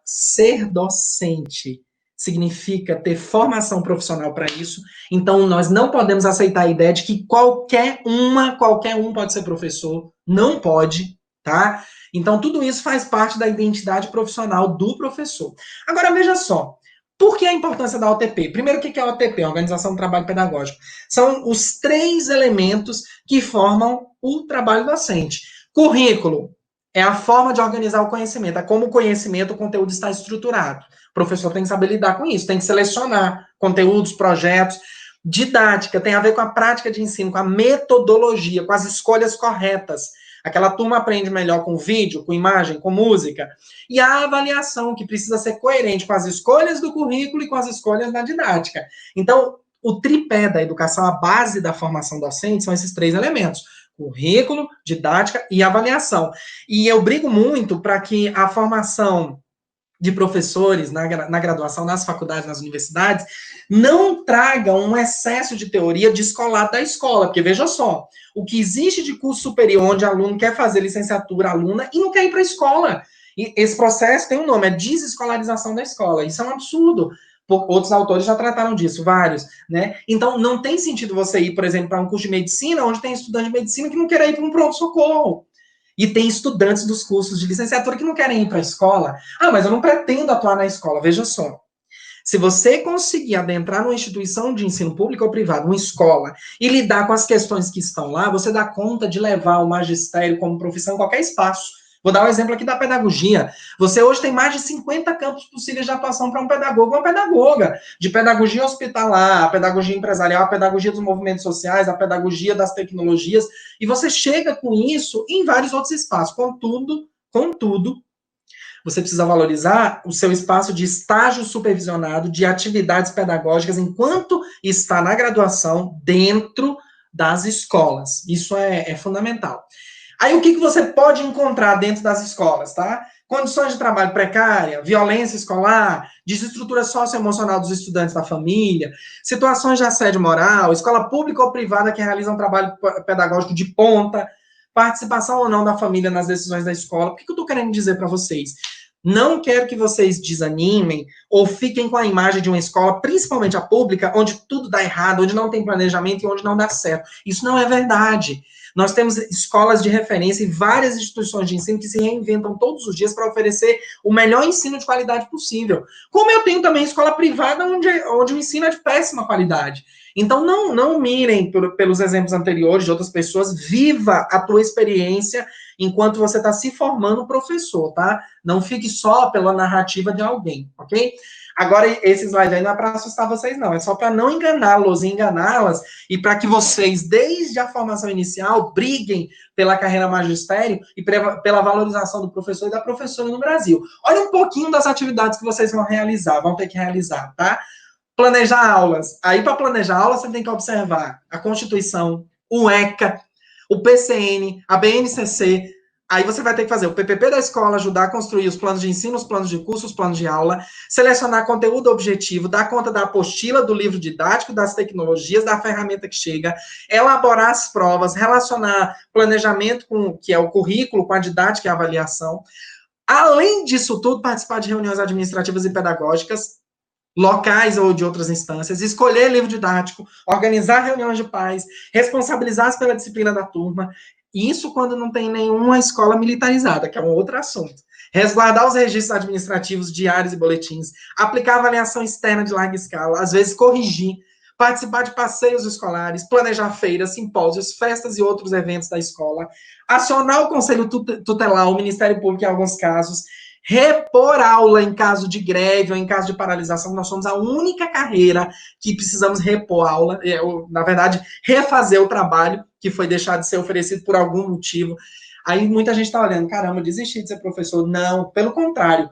Ser docente significa ter formação profissional para isso. Então, nós não podemos aceitar a ideia de que qualquer um pode ser professor. Não pode, tá? Então, tudo isso faz parte da identidade profissional do professor. Agora, veja só. Por que a importância da OTP? Primeiro, o que é a OTP? Organização do Trabalho Pedagógico. São os 3 elementos que formam o trabalho docente. Currículo é a forma de organizar o conhecimento, é como o conhecimento, o conteúdo está estruturado. O professor tem que saber lidar com isso, tem que selecionar conteúdos, projetos. Didática tem a ver com a prática de ensino, com a metodologia, com as escolhas corretas. Aquela turma aprende melhor com vídeo, com imagem, com música. E a avaliação, que precisa ser coerente com as escolhas do currículo e com as escolhas da didática. Então, o tripé da educação, a base da formação docente, são esses 3 elementos: currículo, didática e avaliação. E eu brigo muito para que a formação de professores na graduação, nas faculdades, nas universidades, não traga um excesso de teoria descolado da escola, porque veja só, o que existe de curso superior onde o aluno quer fazer licenciatura, aluna, e não quer ir para a escola. E esse processo tem um nome, é desescolarização da escola. Isso é um absurdo. Outros autores já trataram disso, vários, né? Então, não tem sentido você ir, por exemplo, para um curso de medicina, onde tem estudante de medicina que não quer ir para um pronto-socorro. E tem estudantes dos cursos de licenciatura que não querem ir para a escola. Mas eu não pretendo atuar na escola. Veja só. Se você conseguir adentrar numa instituição de ensino público ou privado, uma escola, e lidar com as questões que estão lá, você dá conta de levar o magistério como profissão em qualquer espaço. Vou dar um exemplo aqui da pedagogia. Você hoje tem mais de 50 campos possíveis de atuação para um pedagogo ou uma pedagoga. De pedagogia hospitalar, a pedagogia empresarial, a pedagogia dos movimentos sociais, a pedagogia das tecnologias. E você chega com isso em vários outros espaços. Contudo, você precisa valorizar o seu espaço de estágio supervisionado, de atividades pedagógicas, enquanto está na graduação, dentro das escolas. Isso é fundamental. Aí, o que você pode encontrar dentro das escolas, tá? Condições de trabalho precária, violência escolar, desestrutura socioemocional dos estudantes da família, situações de assédio moral, escola pública ou privada que realiza um trabalho pedagógico de ponta, participação ou não da família nas decisões da escola. O que eu estou querendo dizer para vocês? Não quero que vocês desanimem ou fiquem com a imagem de uma escola, principalmente a pública, onde tudo dá errado, onde não tem planejamento e onde não dá certo. Isso não é verdade. Nós temos escolas de referência e várias instituições de ensino que se reinventam todos os dias para oferecer o melhor ensino de qualidade possível. Como eu tenho também escola privada onde o ensino é de péssima qualidade. Então, não mirem pelos exemplos anteriores de outras pessoas, viva a tua experiência enquanto você está se formando professor, tá? Não fique só pela narrativa de alguém, ok? Agora, esse slide aí não é para assustar vocês, não. É só para não enganá-los e enganá-las e para que vocês, desde a formação inicial, briguem pela carreira magistério e pela valorização do professor e da professora no Brasil. Olha um pouquinho das atividades que vocês vão ter que realizar, tá? Planejar aulas. Aí, para planejar aulas, você tem que observar a Constituição, o ECA, o PCN, a BNCC. Aí você vai ter que fazer o PPP da escola, ajudar a construir os planos de ensino, os planos de curso, os planos de aula, selecionar conteúdo objetivo, dar conta da apostila, do livro didático, das tecnologias, da ferramenta que chega, elaborar as provas, relacionar planejamento com, que é o currículo, com a didática e a avaliação. Além disso tudo, participar de reuniões administrativas e pedagógicas, locais ou de outras instâncias, escolher livro didático, organizar reuniões de pais, responsabilizar-se pela disciplina da turma, isso quando não tem nenhuma escola militarizada, que é um outro assunto. Resguardar os registros administrativos, diários e boletins, aplicar avaliação externa de larga escala, às vezes corrigir, participar de passeios escolares, planejar feiras, simpósios, festas e outros eventos da escola, acionar o Conselho Tutelar, o Ministério Público em alguns casos, repor aula em caso de greve ou em caso de paralisação. Nós somos a única carreira que precisamos repor aula, na verdade, refazer o trabalho que foi deixado de ser oferecido por algum motivo. Aí muita gente está olhando, caramba, desisti de ser professor. Não, pelo contrário.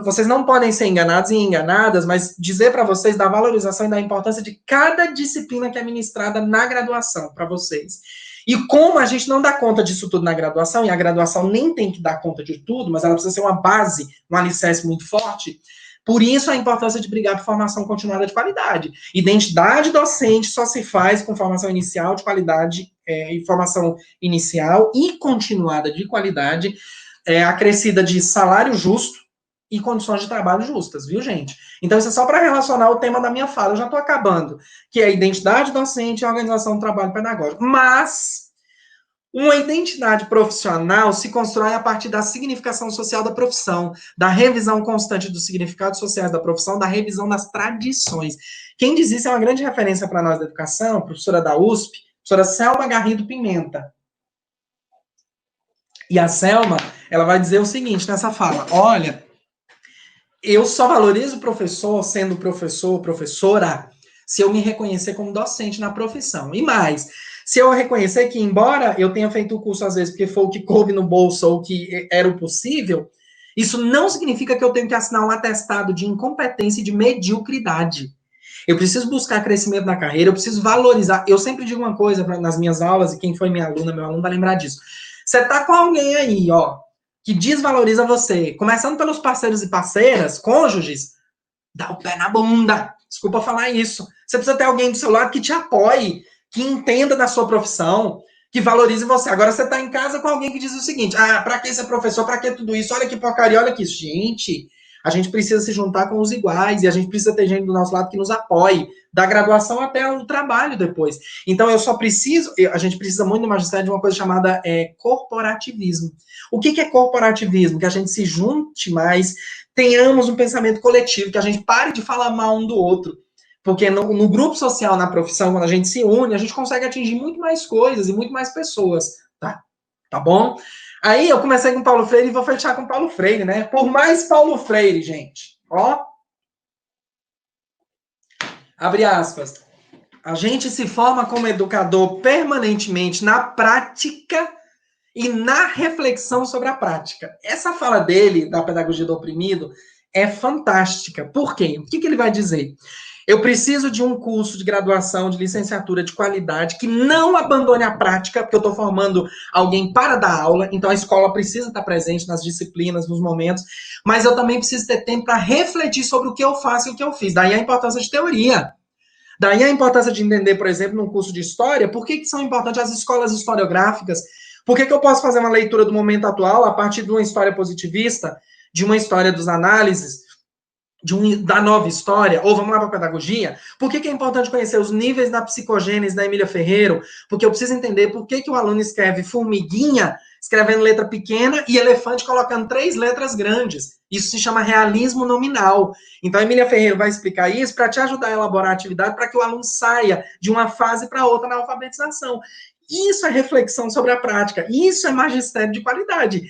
Vocês não podem ser enganados e enganadas, mas dizer para vocês da valorização e da importância de cada disciplina que é ministrada na graduação para vocês. E como a gente não dá conta disso tudo na graduação, e a graduação nem tem que dar conta de tudo, mas ela precisa ser uma base, um alicerce muito forte, por isso a importância de brigar por formação continuada de qualidade. Identidade docente só se faz com formação inicial de qualidade, formação inicial e continuada de qualidade, acrescida de salário justo e condições de trabalho justas, viu, gente? Então, isso é só para relacionar o tema da minha fala, eu já estou acabando, que é a identidade docente e a organização do trabalho pedagógico. Mas uma identidade profissional se constrói a partir da significação social da profissão, da revisão constante dos significados sociais da profissão, da revisão das tradições. Quem diz isso é uma grande referência para nós da educação, professora da USP, professora Selma Garrido Pimenta. E a Selma, ela vai dizer o seguinte nessa fala: olha, eu só valorizo o professor, sendo professor ou professora, se eu me reconhecer como docente na profissão. E mais, se eu reconhecer que, embora eu tenha feito o curso, às vezes, porque foi o que coube no bolso ou o que era o possível, isso não significa que eu tenho que assinar um atestado de incompetência e de mediocridade. Eu preciso buscar crescimento na carreira, eu preciso valorizar. Eu sempre digo uma coisa nas minhas aulas, e quem foi minha aluna, meu aluno vai lembrar disso. Você tá com alguém aí, ó, que desvaloriza você, começando pelos parceiros e parceiras, cônjuges, dá o pé na bunda. Desculpa falar isso. Você precisa ter alguém do seu lado que te apoie, que entenda da sua profissão, que valorize você. Agora você está em casa com alguém que diz o seguinte: ah, para que ser professor? Para que tudo isso? Olha que porcaria, olha que isso. Gente, A gente precisa se juntar com os iguais, e a gente precisa ter gente do nosso lado que nos apoie, da graduação até o trabalho depois. Então, a gente precisa muito no magistério de uma coisa chamada corporativismo. O que é corporativismo? Que a gente se junte mais, tenhamos um pensamento coletivo, que a gente pare de falar mal um do outro. Porque no grupo social, na profissão, quando a gente se une, a gente consegue atingir muito mais coisas e muito mais pessoas, tá? Tá bom? Aí eu comecei com Paulo Freire e vou fechar com Paulo Freire, né? Por mais Paulo Freire, gente. Ó. Abre aspas. A gente se forma como educador permanentemente na prática e na reflexão sobre a prática. Essa fala dele, da pedagogia do oprimido, é fantástica. Por quê? O que ele vai dizer? Eu preciso de um curso de graduação, de licenciatura de qualidade, que não abandone a prática, porque eu estou formando alguém para dar aula, então a escola precisa estar presente nas disciplinas, nos momentos, mas eu também preciso ter tempo para refletir sobre o que eu faço e o que eu fiz. Daí a importância de teoria. Daí a importância de entender, por exemplo, num curso de história, por que são importantes as escolas historiográficas, por que eu posso fazer uma leitura do momento atual a partir de uma história positivista, de uma história dos análises, da nova história, ou vamos lá para a pedagogia, por que é importante conhecer os níveis da psicogênese da Emília Ferreiro? Porque eu preciso entender por que o aluno escreve formiguinha, escrevendo letra pequena, e elefante colocando 3 letras grandes. Isso se chama realismo nominal. Então, a Emília Ferreiro vai explicar isso para te ajudar a elaborar a atividade para que o aluno saia de uma fase para outra na alfabetização. Isso é reflexão sobre a prática. Isso é magistério de qualidade.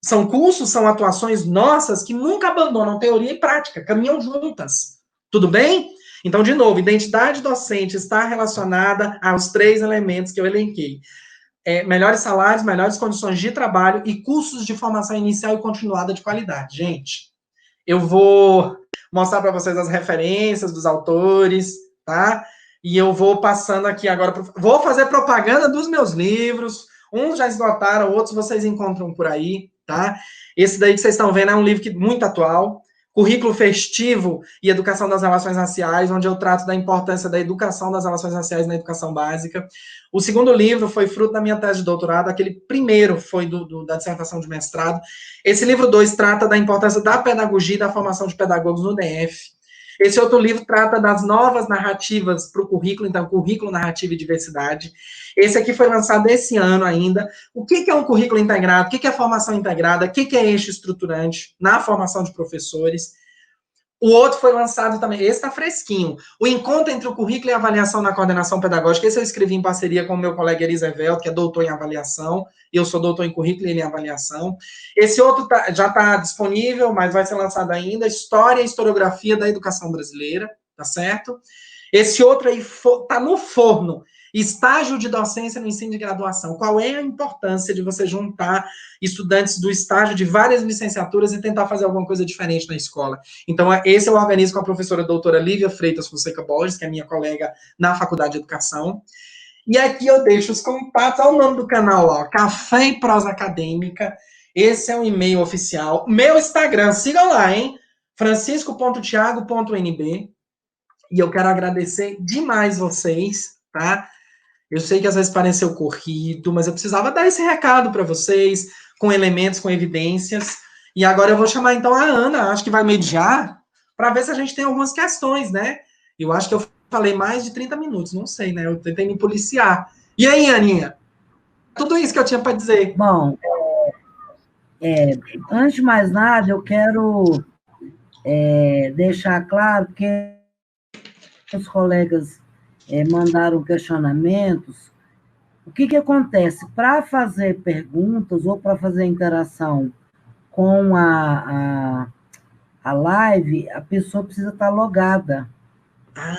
São cursos, são atuações nossas que nunca abandonam teoria e prática, caminham juntas. Tudo bem? Então, de novo, identidade docente está relacionada aos 3 elementos que eu elenquei. Melhores salários, melhores condições de trabalho e cursos de formação inicial e continuada de qualidade. Gente, eu vou mostrar para vocês as referências dos autores, tá? E eu vou passando aqui agora, vou fazer propaganda dos meus livros. Uns já esgotaram, outros vocês encontram por aí, tá? Esse daí que vocês estão vendo é um livro muito atual, Currículo Festivo e Educação das Relações Raciais, onde eu trato da importância da educação das relações raciais na educação básica. O segundo livro foi fruto da minha tese de doutorado, aquele primeiro foi da dissertação de mestrado. Esse livro 2 trata da importância da pedagogia e da formação de pedagogos no DF. Esse outro livro trata das novas narrativas para o currículo, então, currículo, narrativa e diversidade. Esse aqui foi lançado esse ano ainda. O que é um currículo integrado? O que é formação integrada? O que é eixo estruturante na formação de professores? O outro foi lançado também, esse está fresquinho. O encontro entre o currículo e a avaliação na coordenação pedagógica, esse eu escrevi em parceria com o meu colega Elisevelto, que é doutor em avaliação. Eu sou doutor em currículo e ele em avaliação. Esse outro já está disponível, mas vai ser lançado ainda, História e Historiografia da Educação Brasileira, tá certo? Esse outro aí está no forno. Estágio de docência no ensino de graduação. Qual é a importância de você juntar estudantes do estágio de várias licenciaturas e tentar fazer alguma coisa diferente na escola? Então, esse eu organizo com a professora doutora Lívia Freitas Fonseca Borges, que é minha colega na Faculdade de Educação. E aqui eu deixo os contatos, olha o nome do canal, ó, Café e Prosa Acadêmica. Esse é um e-mail oficial. Meu Instagram, sigam lá, hein? francisco.thiago.nb. E eu quero agradecer demais vocês, tá? Eu sei que às vezes pareceu corrido, mas eu precisava dar esse recado para vocês, com elementos, com evidências. E agora eu vou chamar então a Ana, acho que vai mediar, para ver se a gente tem algumas questões, né? Eu acho que eu falei mais de 30 minutos, não sei, né? Eu tentei me policiar. E aí, Aninha? Tudo isso que eu tinha para dizer. Bom, antes de mais nada, eu quero deixar claro que os colegas mandaram questionamentos. O que acontece? Para fazer perguntas ou para fazer interação com a live, a pessoa precisa estar logada. Tá.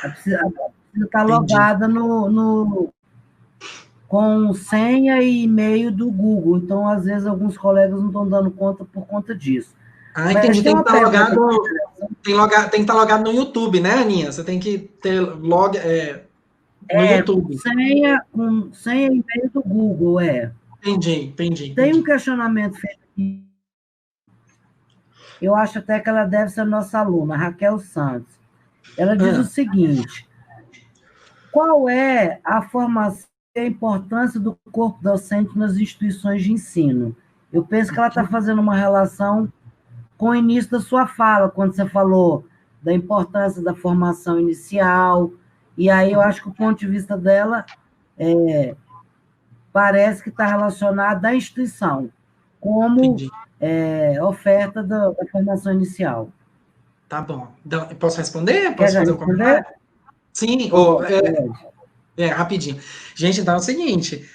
Precisa estar logada com senha e e-mail do Google. Então, às vezes, alguns colegas não estão dando conta por conta disso. Entendi. Tem que estar logado, tem que estar logado no YouTube, né, Aninha? Você tem que ter no YouTube. Com senha e e-mail do Google, Entendi. Tem um questionamento feito aqui. Eu acho até que ela deve ser nossa aluna, Raquel Santos. Ela diz o seguinte: qual é a formação e a importância do corpo docente nas instituições de ensino? Eu penso que ela está fazendo uma relação com o início da sua fala, quando você falou da importância da formação inicial, e aí eu acho que o ponto de vista dela parece que está relacionado à instituição, como oferta da formação inicial. Tá bom. Então, posso responder? Quer Posso fazer um responder? comentário? Sim, rapidinho. Gente, então é o seguinte,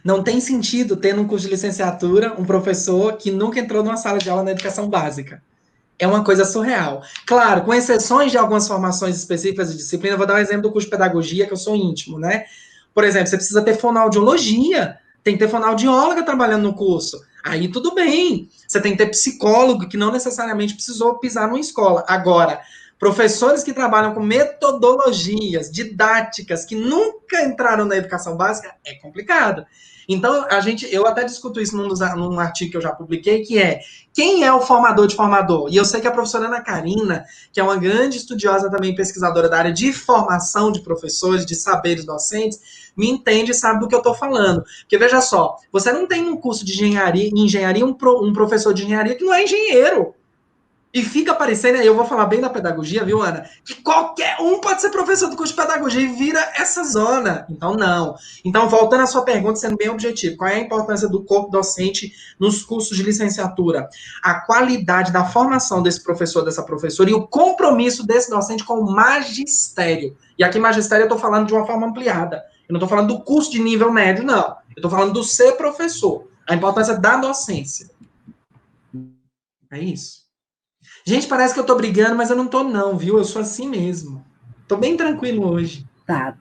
não tem sentido ter num curso de licenciatura um professor que nunca entrou numa sala de aula na educação básica. É uma coisa surreal. Claro, com exceções de algumas formações específicas de disciplina, eu vou dar um exemplo do curso de pedagogia, que eu sou íntimo, né? Por exemplo, você precisa ter fonoaudiologia, tem que ter fonoaudióloga trabalhando no curso. Aí tudo bem. Você tem que ter psicólogo, que não necessariamente precisou pisar numa escola. Agora, professores que trabalham com metodologias didáticas que nunca entraram na educação básica, é complicado. Então, eu até discuto isso num artigo que eu já publiquei, que é quem é o formador de formador? E eu sei que a professora Ana Karina, que é uma grande estudiosa também, pesquisadora da área de formação de professores, de saberes docentes, me entende e sabe do que eu estou falando. Porque, veja só, você não tem um curso de engenharia um professor de engenharia que não é engenheiro. E fica parecendo, eu vou falar bem da pedagogia, viu, Ana? Que qualquer um pode ser professor do curso de pedagogia e vira essa zona. Então, não. Então, voltando à sua pergunta, sendo bem objetivo, qual é a importância do corpo docente nos cursos de licenciatura? A qualidade da formação desse professor, dessa professora e o compromisso desse docente com o magistério. E aqui, magistério, eu estou falando de uma forma ampliada. Eu não estou falando do curso de nível médio, não. Eu estou falando do ser professor. A importância da docência. É isso. Gente, parece que eu tô brigando, mas eu não tô não, viu? Eu sou assim mesmo. Tô bem tranquilo hoje. Tá,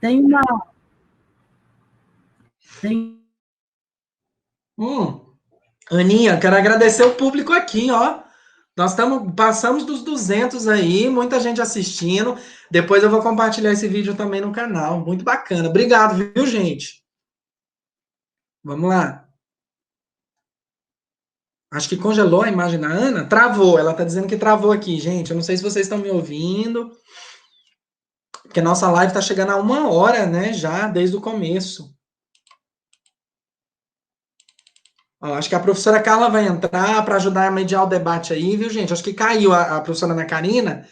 Aninha, quero agradecer o público aqui, ó. Passamos dos 200 aí, muita gente assistindo. Depois eu vou compartilhar esse vídeo também no canal. Muito bacana. Obrigado, viu, gente? Vamos lá. Acho que congelou a imagem da Ana. Travou. Ela tá dizendo que travou aqui, gente. Eu não sei se vocês estão me ouvindo. Porque a nossa live tá chegando a 1 hora, né? Já, desde o começo. Ó, acho que a professora Carla vai entrar para ajudar a mediar o debate aí, viu, gente? Acho que caiu a professora Ana Karina.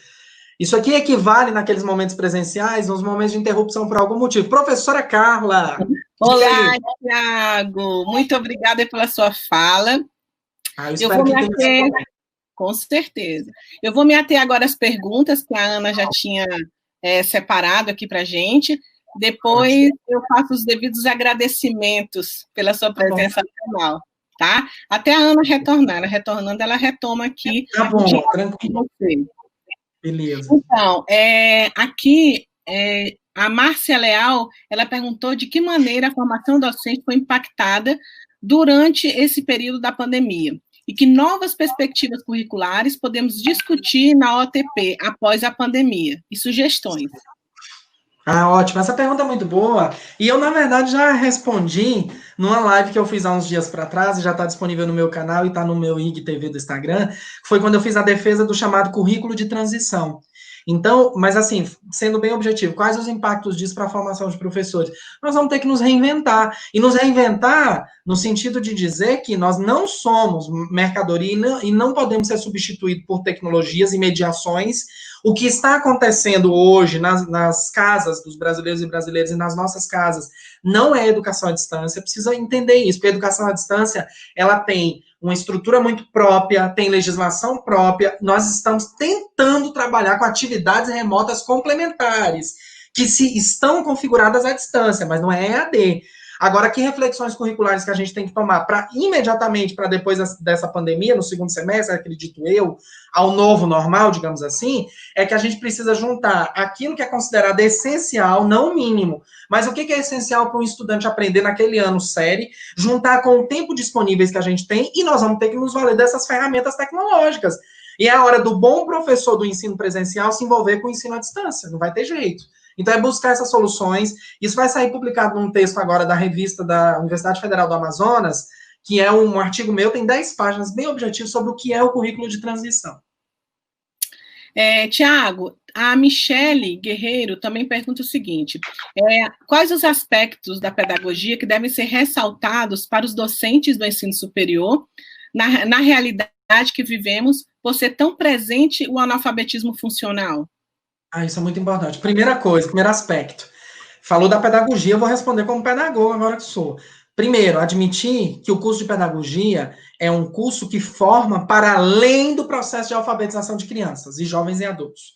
Isso aqui equivale naqueles momentos presenciais, nos momentos de interrupção por algum motivo. Professora Carla! Olá, Tiago! Muito obrigada pela sua fala. Eu espero que tenha... Com certeza. Eu vou me ater agora às perguntas que a Ana já tinha separado aqui para a gente. Depois eu faço os devidos agradecimentos pela sua presença no canal, tá? Até a Ana retornar. Ela retornando, ela retoma aqui. Tá bom, tranquilo. Beleza. Então, aqui, a Márcia Leal, ela perguntou de que maneira a formação docente foi impactada durante esse período da pandemia e que novas perspectivas curriculares podemos discutir na OTP após a pandemia e sugestões. Ótimo. Essa pergunta é muito boa. E eu, na verdade, já respondi numa live que eu fiz há uns dias para trás, e já está disponível no meu canal e está no meu IGTV do Instagram, foi quando eu fiz a defesa do chamado currículo de transição. Então, mas assim, sendo bem objetivo, quais os impactos disso para a formação de professores? Nós vamos ter que nos reinventar. E nos reinventar no sentido de dizer que nós não somos mercadoria e não podemos ser substituídos por tecnologias e mediações. O que está acontecendo hoje nas casas dos brasileiros e brasileiras e nas nossas casas não é educação à distância, precisa entender isso, porque a educação à distância, ela tem uma estrutura muito própria, tem legislação própria, nós estamos tentando trabalhar com atividades remotas complementares, que estão configuradas à distância, mas não é EAD. Agora, que reflexões curriculares que a gente tem que tomar para imediatamente, para depois dessa pandemia, no segundo semestre, acredito eu, ao novo normal, digamos assim, é que a gente precisa juntar aquilo que é considerado essencial, não mínimo, mas o que é essencial para um estudante aprender naquele ano série, juntar com o tempo disponível que a gente tem, e nós vamos ter que nos valer dessas ferramentas tecnológicas. E é a hora do bom professor do ensino presencial se envolver com o ensino à distância, não vai ter jeito. Então, é buscar essas soluções. Isso vai sair publicado num texto agora da revista da Universidade Federal do Amazonas, que é um artigo meu, tem 10 páginas, bem objetivo, sobre o que é o currículo de transição. Tiago, a Michele Guerreiro também pergunta o seguinte, quais os aspectos da pedagogia que devem ser ressaltados para os docentes do ensino superior na realidade que vivemos, por ser tão presente o analfabetismo funcional? Isso é muito importante. Primeira coisa, primeiro aspecto. Falou da pedagogia, eu vou responder como pedagogo agora que sou. Primeiro, admitir que o curso de pedagogia é um curso que forma para além do processo de alfabetização de crianças e jovens e adultos.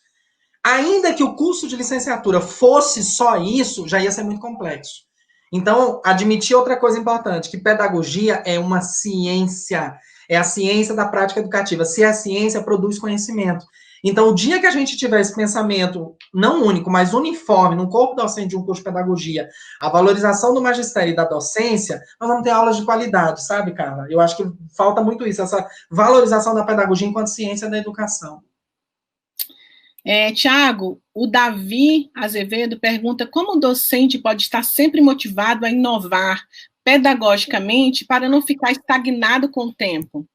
Ainda que o curso de licenciatura fosse só isso, já ia ser muito complexo. Então, admitir outra coisa importante, que pedagogia é uma ciência, é a ciência da prática educativa. Se é ciência, produz conhecimento. Então, o dia que a gente tiver esse pensamento, não único, mas uniforme, no corpo docente de um curso de pedagogia, a valorização do magistério e da docência, nós vamos ter aulas de qualidade, sabe, cara? Eu acho que falta muito isso, essa valorização da pedagogia enquanto ciência da educação. Tiago, o Davi Azevedo pergunta como o docente pode estar sempre motivado a inovar pedagogicamente para não ficar estagnado com o tempo?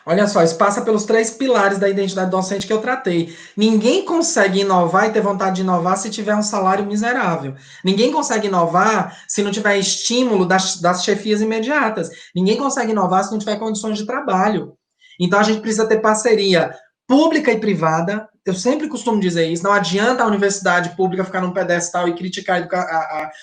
Olha só, isso passa pelos 3 pilares da identidade docente que eu tratei. Ninguém consegue inovar e ter vontade de inovar se tiver um salário miserável. Ninguém consegue inovar se não tiver estímulo das chefias imediatas. Ninguém consegue inovar se não tiver condições de trabalho. Então, a gente precisa ter parceria pública e privada. Eu sempre costumo dizer isso. Não adianta a universidade pública ficar num pedestal e criticar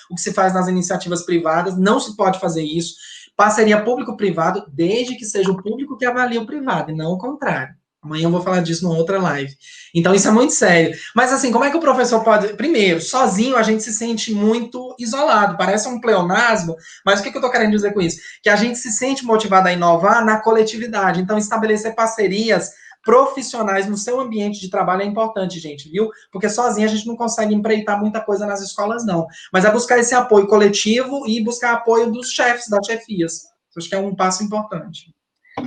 o que se faz nas iniciativas privadas. Não se pode fazer isso. Parceria público-privado, desde que seja o público que avalie o privado, e não o contrário. Amanhã eu vou falar disso numa outra live. Então, isso é muito sério. Mas, assim, como é que o professor pode... Primeiro, sozinho a gente se sente muito isolado. Parece um pleonasmo, mas o que eu estou querendo dizer com isso? Que a gente se sente motivado a inovar na coletividade. Então, estabelecer parcerias profissionais no seu ambiente de trabalho é importante, gente, viu? Porque sozinho a gente não consegue empreitar muita coisa nas escolas, não. Mas é buscar esse apoio coletivo e buscar apoio dos chefes, das chefias. Acho que é um passo importante.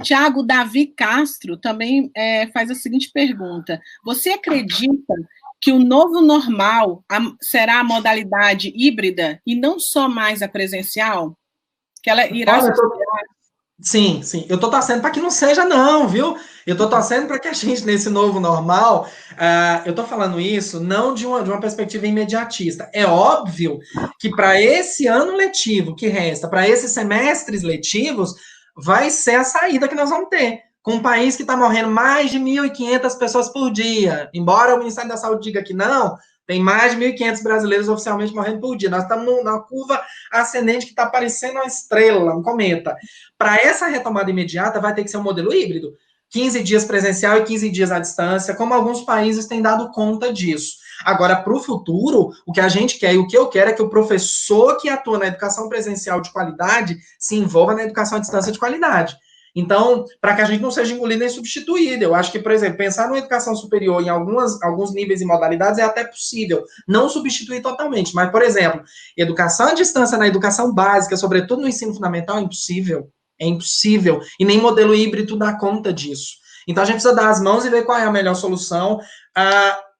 Tiago, Davi Castro também faz a seguinte pergunta. Você acredita que o novo normal será a modalidade híbrida e não só mais a presencial? Que ela irá... Sim. Eu estou torcendo para que não seja, não, viu? Eu estou torcendo para que a gente, nesse novo normal, eu estou falando isso não de uma perspectiva imediatista. É óbvio que para esse ano letivo que resta, para esses semestres letivos, vai ser a saída que nós vamos ter. Com um país que está morrendo mais de 1.500 pessoas por dia. Embora o Ministério da Saúde diga que não, tem mais de 1.500 brasileiros oficialmente morrendo por dia. Nós estamos na curva ascendente que está parecendo uma estrela, um cometa. Para essa retomada imediata, vai ter que ser um modelo híbrido. 15 dias presencial e 15 dias à distância, como alguns países têm dado conta disso. Agora, para o futuro, o que a gente quer e o que eu quero é que o professor que atua na educação presencial de qualidade se envolva na educação à distância de qualidade. Então, para que a gente não seja engolido nem substituído, eu acho que, por exemplo, pensar numa educação superior em alguns níveis e modalidades é até possível, não substituir totalmente, mas, por exemplo, educação à distância na educação básica, sobretudo no ensino fundamental, é impossível, e nem modelo híbrido dá conta disso. Então, a gente precisa dar as mãos e ver qual é a melhor solução.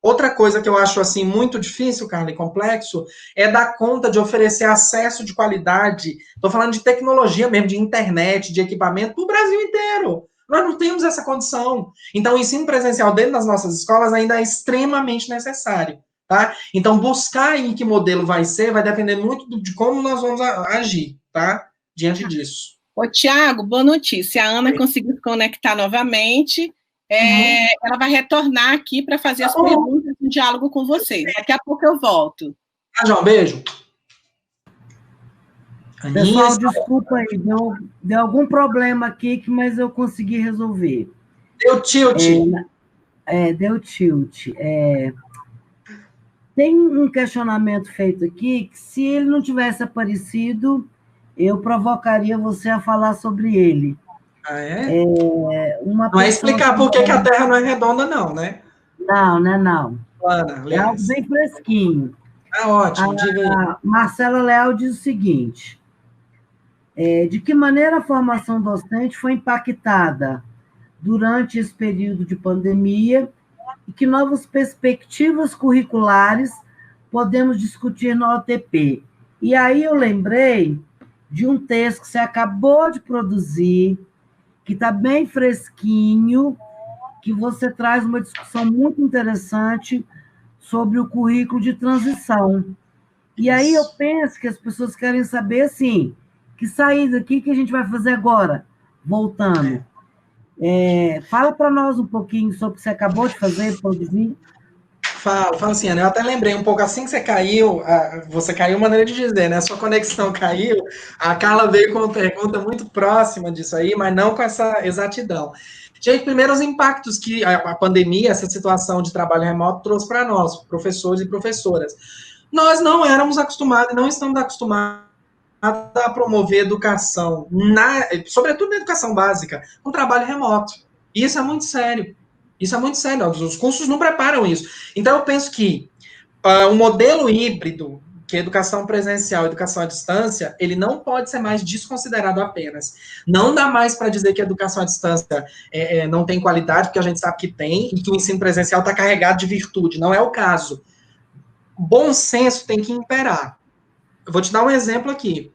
Outra coisa que eu acho, assim, muito difícil, Carla, e complexo, é dar conta de oferecer acesso de qualidade. Estou falando de tecnologia mesmo, de internet, de equipamento, para o Brasil inteiro. Nós não temos essa condição. Então, o ensino presencial dentro das nossas escolas ainda é extremamente necessário, tá? Então, buscar em que modelo vai ser, vai depender muito de como nós vamos agir, tá? Diante disso. Ô, Tiago, boa notícia. A Ana conseguiu se conectar novamente. Ela vai retornar aqui para fazer as perguntas em diálogo com você. Daqui a pouco eu volto. João, beijo. Pessoal, desculpa aí, deu algum problema aqui, mas eu consegui resolver. Deu tilt. Deu tilt. Tem um questionamento feito aqui, que se ele não tivesse aparecido, eu provocaria você a falar sobre ele. Não é explicar por que a Terra não é redonda, não, né? Não. Plana, é algo bem fresquinho. Ótimo, diga aí. Marcela Leal diz o seguinte: de que maneira a formação docente foi impactada durante esse período de pandemia e que novas perspectivas curriculares podemos discutir no OTP? E aí eu lembrei de um texto que você acabou de produzir, que está bem fresquinho, que você traz uma discussão muito interessante sobre o currículo de transição. E aí eu penso que as pessoas querem saber, assim, que saída, o que a gente vai fazer agora, voltando. Fala para nós um pouquinho sobre o que você acabou de fazer, produzir. Falo assim, Ana, eu até lembrei um pouco, assim que você caiu, maneira de dizer, né? A sua conexão caiu, a Carla veio com uma pergunta muito próxima disso aí, mas não com essa exatidão. Gente, primeiro os impactos que a pandemia, essa situação de trabalho remoto trouxe para nós, professores e professoras. Nós não éramos acostumados e não estamos acostumados a promover educação, sobretudo na educação básica, com trabalho remoto. E isso é muito sério. Isso é muito sério. Os cursos não preparam isso. Então, eu penso que um modelo híbrido, que é educação presencial e educação à distância, ele não pode ser mais desconsiderado apenas. Não dá mais para dizer que a educação à distância não tem qualidade, porque a gente sabe que tem, e que o ensino presencial está carregado de virtude. Não é o caso. Bom senso tem que imperar. Eu vou te dar um exemplo aqui.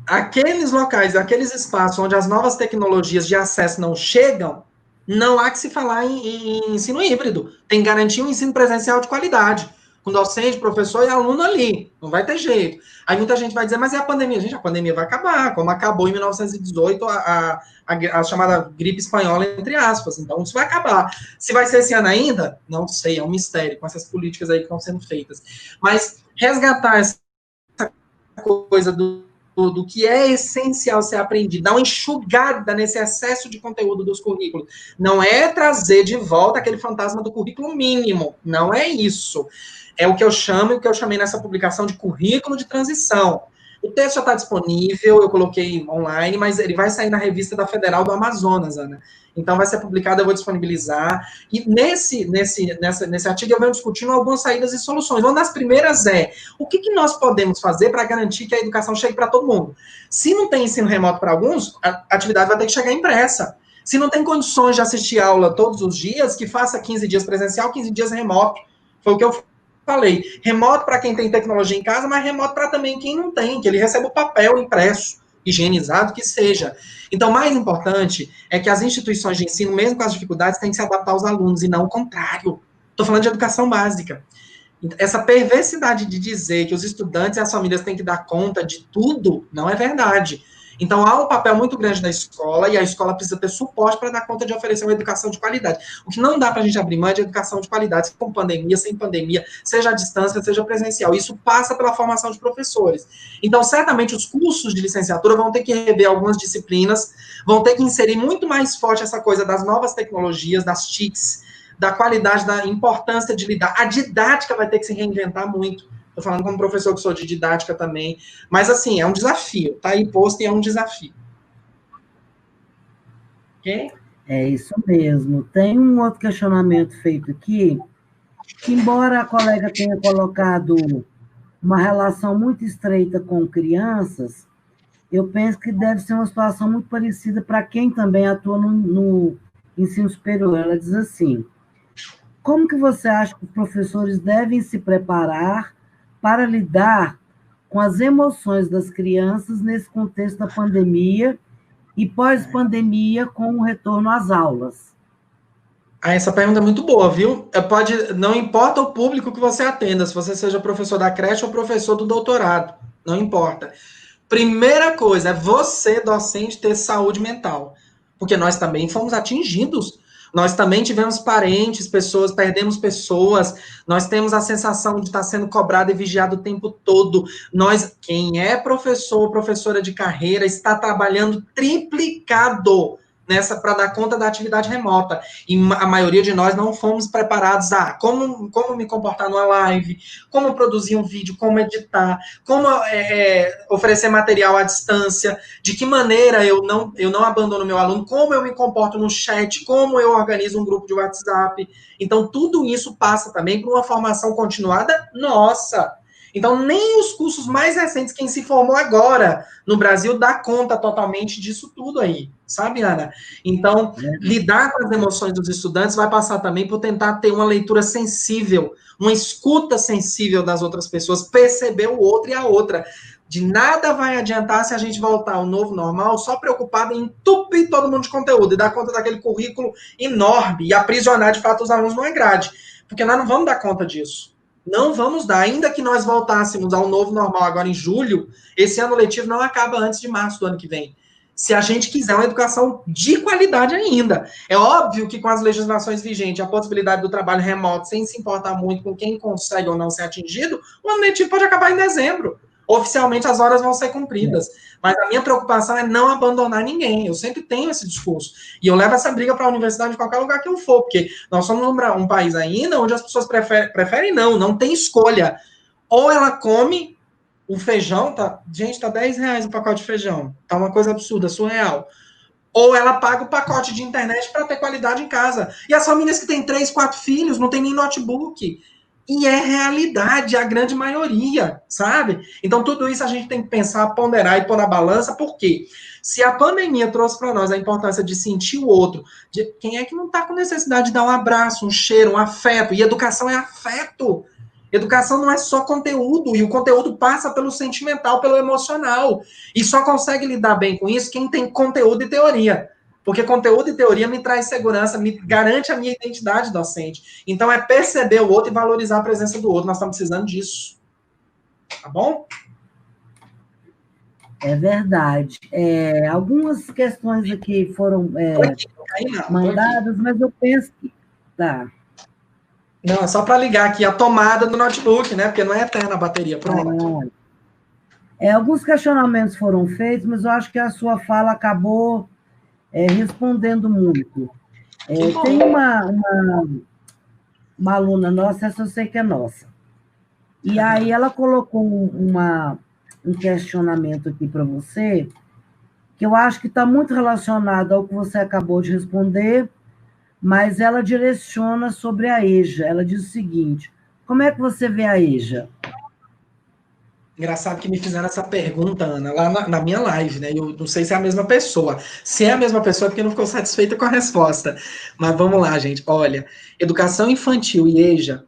Aqueles locais, aqueles espaços onde as novas tecnologias de acesso não chegam, não há que se falar em ensino híbrido. Tem que garantir um ensino presencial de qualidade, com docente, professor e aluno ali. Não vai ter jeito. Aí muita gente vai dizer, mas e a pandemia? Gente, a pandemia vai acabar, como acabou em 1918 a chamada gripe espanhola, entre aspas. Então, isso vai acabar. Se vai ser esse ano ainda? Não sei, é um mistério com essas políticas aí que estão sendo feitas. Mas resgatar essa coisa do que é essencial ser aprendido, dar uma enxugada nesse excesso de conteúdo dos currículos. Não é trazer de volta aquele fantasma do currículo mínimo, não é isso. É o que eu chamo, e o que eu chamei nessa publicação de currículo de transição. O texto já está disponível, eu coloquei online, mas ele vai sair na revista da Federal do Amazonas, Ana. Então vai ser publicado, eu vou disponibilizar. E nesse artigo eu venho discutindo algumas saídas e soluções. Uma das primeiras é, o que nós podemos fazer para garantir que a educação chegue para todo mundo? Se não tem ensino remoto para alguns, a atividade vai ter que chegar impressa. Se não tem condições de assistir aula todos os dias, que faça 15 dias presencial, 15 dias remoto. Foi o que eu falei. Remoto para quem tem tecnologia em casa, mas remoto para também quem não tem, que ele recebe o papel impresso, higienizado, que seja. Então, o mais importante é que as instituições de ensino, mesmo com as dificuldades, têm que se adaptar aos alunos, e não o contrário. Estou falando de educação básica. Essa perversidade de dizer que os estudantes e as famílias têm que dar conta de tudo, não é verdade. Então, há um papel muito grande da escola, e a escola precisa ter suporte para dar conta de oferecer uma educação de qualidade. O que não dá para a gente abrir mão é de educação de qualidade, com pandemia, sem pandemia, seja à distância, seja presencial. Isso passa pela formação de professores. Então, certamente, os cursos de licenciatura vão ter que rever algumas disciplinas, vão ter que inserir muito mais forte essa coisa das novas tecnologias, das TICs, da qualidade, da importância de lidar. A didática vai ter que se reinventar muito. Estou falando como professor que sou de didática também. Mas, assim, é um desafio. Está aí posto e é um desafio. Ok? É isso mesmo. Tem um outro questionamento feito aqui, que embora a colega tenha colocado uma relação muito estreita com crianças, eu penso que deve ser uma situação muito parecida para quem também atua no ensino superior. Ela diz assim, como que você acha que os professores devem se preparar para lidar com as emoções das crianças nesse contexto da pandemia e pós-pandemia com o retorno às aulas? Essa pergunta é muito boa, viu? Não importa o público que você atenda, se você seja professor da creche ou professor do doutorado, não importa. Primeira coisa é você, docente, ter saúde mental, porque nós também fomos atingidos. Nós também tivemos parentes, pessoas, perdemos pessoas, nós temos a sensação de estar sendo cobrado e vigiado o tempo todo. Quem é professor ou professora de carreira, está trabalhando triplicado para dar conta da atividade remota. E a maioria de nós não fomos preparados a como me comportar numa live, como produzir um vídeo, como editar, como oferecer material à distância, de que maneira eu não abandono meu aluno, como eu me comporto no chat, como eu organizo um grupo de WhatsApp. Então, tudo isso passa também por uma formação continuada nossa. Então, nem os cursos mais recentes, quem se formou agora no Brasil, dá conta totalmente disso tudo aí, sabe, Ana? Então, lidar com as emoções dos estudantes vai passar também por tentar ter uma leitura sensível, uma escuta sensível das outras pessoas, perceber o outro e a outra. De nada vai adiantar se a gente voltar ao novo normal só preocupado em entupir todo mundo de conteúdo e dar conta daquele currículo enorme e aprisionar, de fato, os alunos numa grade. Porque nós não vamos dar conta disso. Não vamos dar. Ainda que nós voltássemos ao novo normal agora em julho, esse ano letivo não acaba antes de março do ano que vem. se a gente quiser uma educação de qualidade ainda. É óbvio que com as legislações vigentes, a possibilidade do trabalho remoto, sem se importar muito com quem consegue ou não ser atingido, o ano letivo pode acabar em dezembro. Oficialmente, as horas vão ser cumpridas. Mas a minha preocupação é não abandonar ninguém. Eu sempre tenho esse discurso. E eu levo essa briga para a universidade em qualquer lugar que eu for, porque nós somos um país ainda onde as pessoas preferem não tem escolha. Ou ela come o feijão, tá? Gente, tá R$10 o pacote de feijão. Tá uma coisa absurda, surreal. Ou ela paga o pacote de internet para ter qualidade em casa. E as famílias que têm 3, 4 filhos não tem nem notebook. E é realidade, a grande maioria, sabe? Então, tudo isso a gente tem que pensar, ponderar e pôr na balança, porque se a pandemia trouxe para nós a importância de sentir o outro, de quem é que não está com necessidade de dar um abraço, um cheiro, um afeto? E educação é afeto. Educação não é só conteúdo, e o conteúdo passa pelo sentimental, pelo emocional. E só consegue lidar bem com isso quem tem conteúdo e teoria. Porque conteúdo e teoria me traz segurança, me garante a minha identidade docente. Então é perceber o outro e valorizar a presença do outro. Nós estamos precisando disso. Tá bom? É verdade. Algumas questões aqui foram mandadas, mas eu penso que... Tá. Não, é só para ligar aqui a tomada do notebook, né? Porque não é eterna a bateria. Pronto. Alguns questionamentos foram feitos, mas eu acho que a sua fala acabou respondendo muito. Tem uma aluna nossa, essa eu sei que é nossa. E aí ela colocou um questionamento aqui para você, que eu acho que está muito relacionado ao que você acabou de responder, mas ela direciona sobre a EJA. Ela diz o seguinte: como é que você vê a EJA? Engraçado que me fizeram essa pergunta, Ana, lá na minha live, né? Eu não sei se é a mesma pessoa. Se é a mesma pessoa, é porque não ficou satisfeita com a resposta. Mas vamos lá, gente. Olha, educação infantil e EJA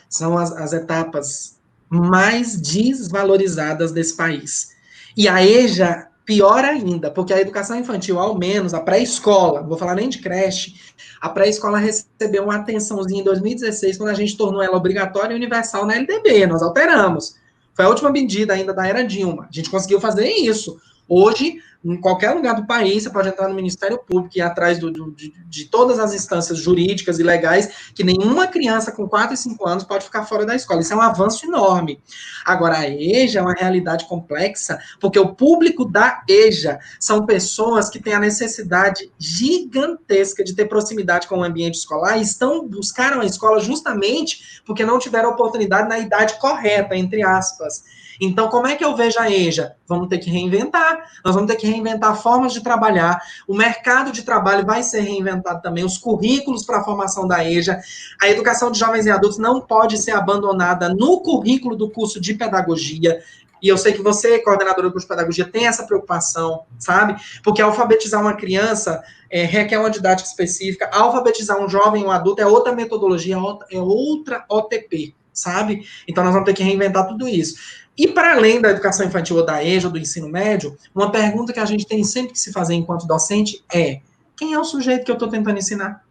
são as etapas mais desvalorizadas desse país. E a EJA, pior ainda, porque a educação infantil, ao menos, a pré-escola, não vou falar nem de creche, a pré-escola recebeu uma atençãozinha em 2016, quando a gente tornou ela obrigatória e universal na LDB. Nós alteramos. Foi a última medida ainda da era Dilma. A gente conseguiu fazer isso. Hoje, em qualquer lugar do país, você pode entrar no Ministério Público e ir atrás de todas as instâncias jurídicas e legais, que nenhuma criança com 4 e 5 anos pode ficar fora da escola. Isso é um avanço enorme. Agora, a EJA é uma realidade complexa, porque o público da EJA são pessoas que têm a necessidade gigantesca de ter proximidade com o ambiente escolar e buscaram a escola justamente porque não tiveram oportunidade na idade correta, entre aspas. Então, como é que eu vejo a EJA? Vamos ter que reinventar. Nós vamos ter que reinventar formas de trabalhar. O mercado de trabalho vai ser reinventado também. Os currículos para a formação da EJA. A educação de jovens e adultos não pode ser abandonada no currículo do curso de pedagogia. E eu sei que você, coordenadora do curso de pedagogia, tem essa preocupação, sabe? Porque alfabetizar uma criança requer uma didática específica. Alfabetizar um jovem, um adulto, é outra metodologia, é outra OTP, sabe? Então, nós vamos ter que reinventar tudo isso. E para além da educação infantil ou da EJA ou do ensino médio, uma pergunta que a gente tem sempre que se fazer enquanto docente é: quem é o sujeito que eu estou tentando ensinar?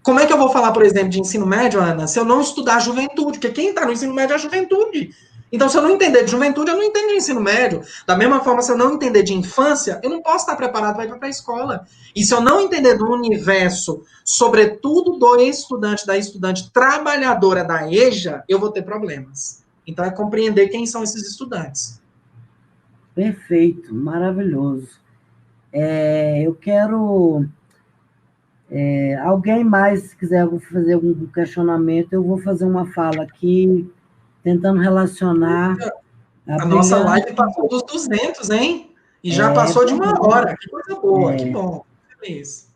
Como é que eu vou falar, por exemplo, de ensino médio, Ana, se eu não estudar a juventude? Porque quem está no ensino médio é a juventude. Então, se eu não entender de juventude, eu não entendo de ensino médio. Da mesma forma, se eu não entender de infância, eu não posso estar preparado para ir para a escola. E se eu não entender do universo, sobretudo do estudante, da estudante trabalhadora da EJA, eu vou ter problemas. Então, é compreender quem são esses estudantes. Perfeito, maravilhoso. Eu quero... alguém mais, se quiser fazer algum questionamento, eu vou fazer uma fala aqui, tentando relacionar... A nossa live passou dos 200, hein? E já passou de 1 hora. Que coisa boa, que bom. Feliz.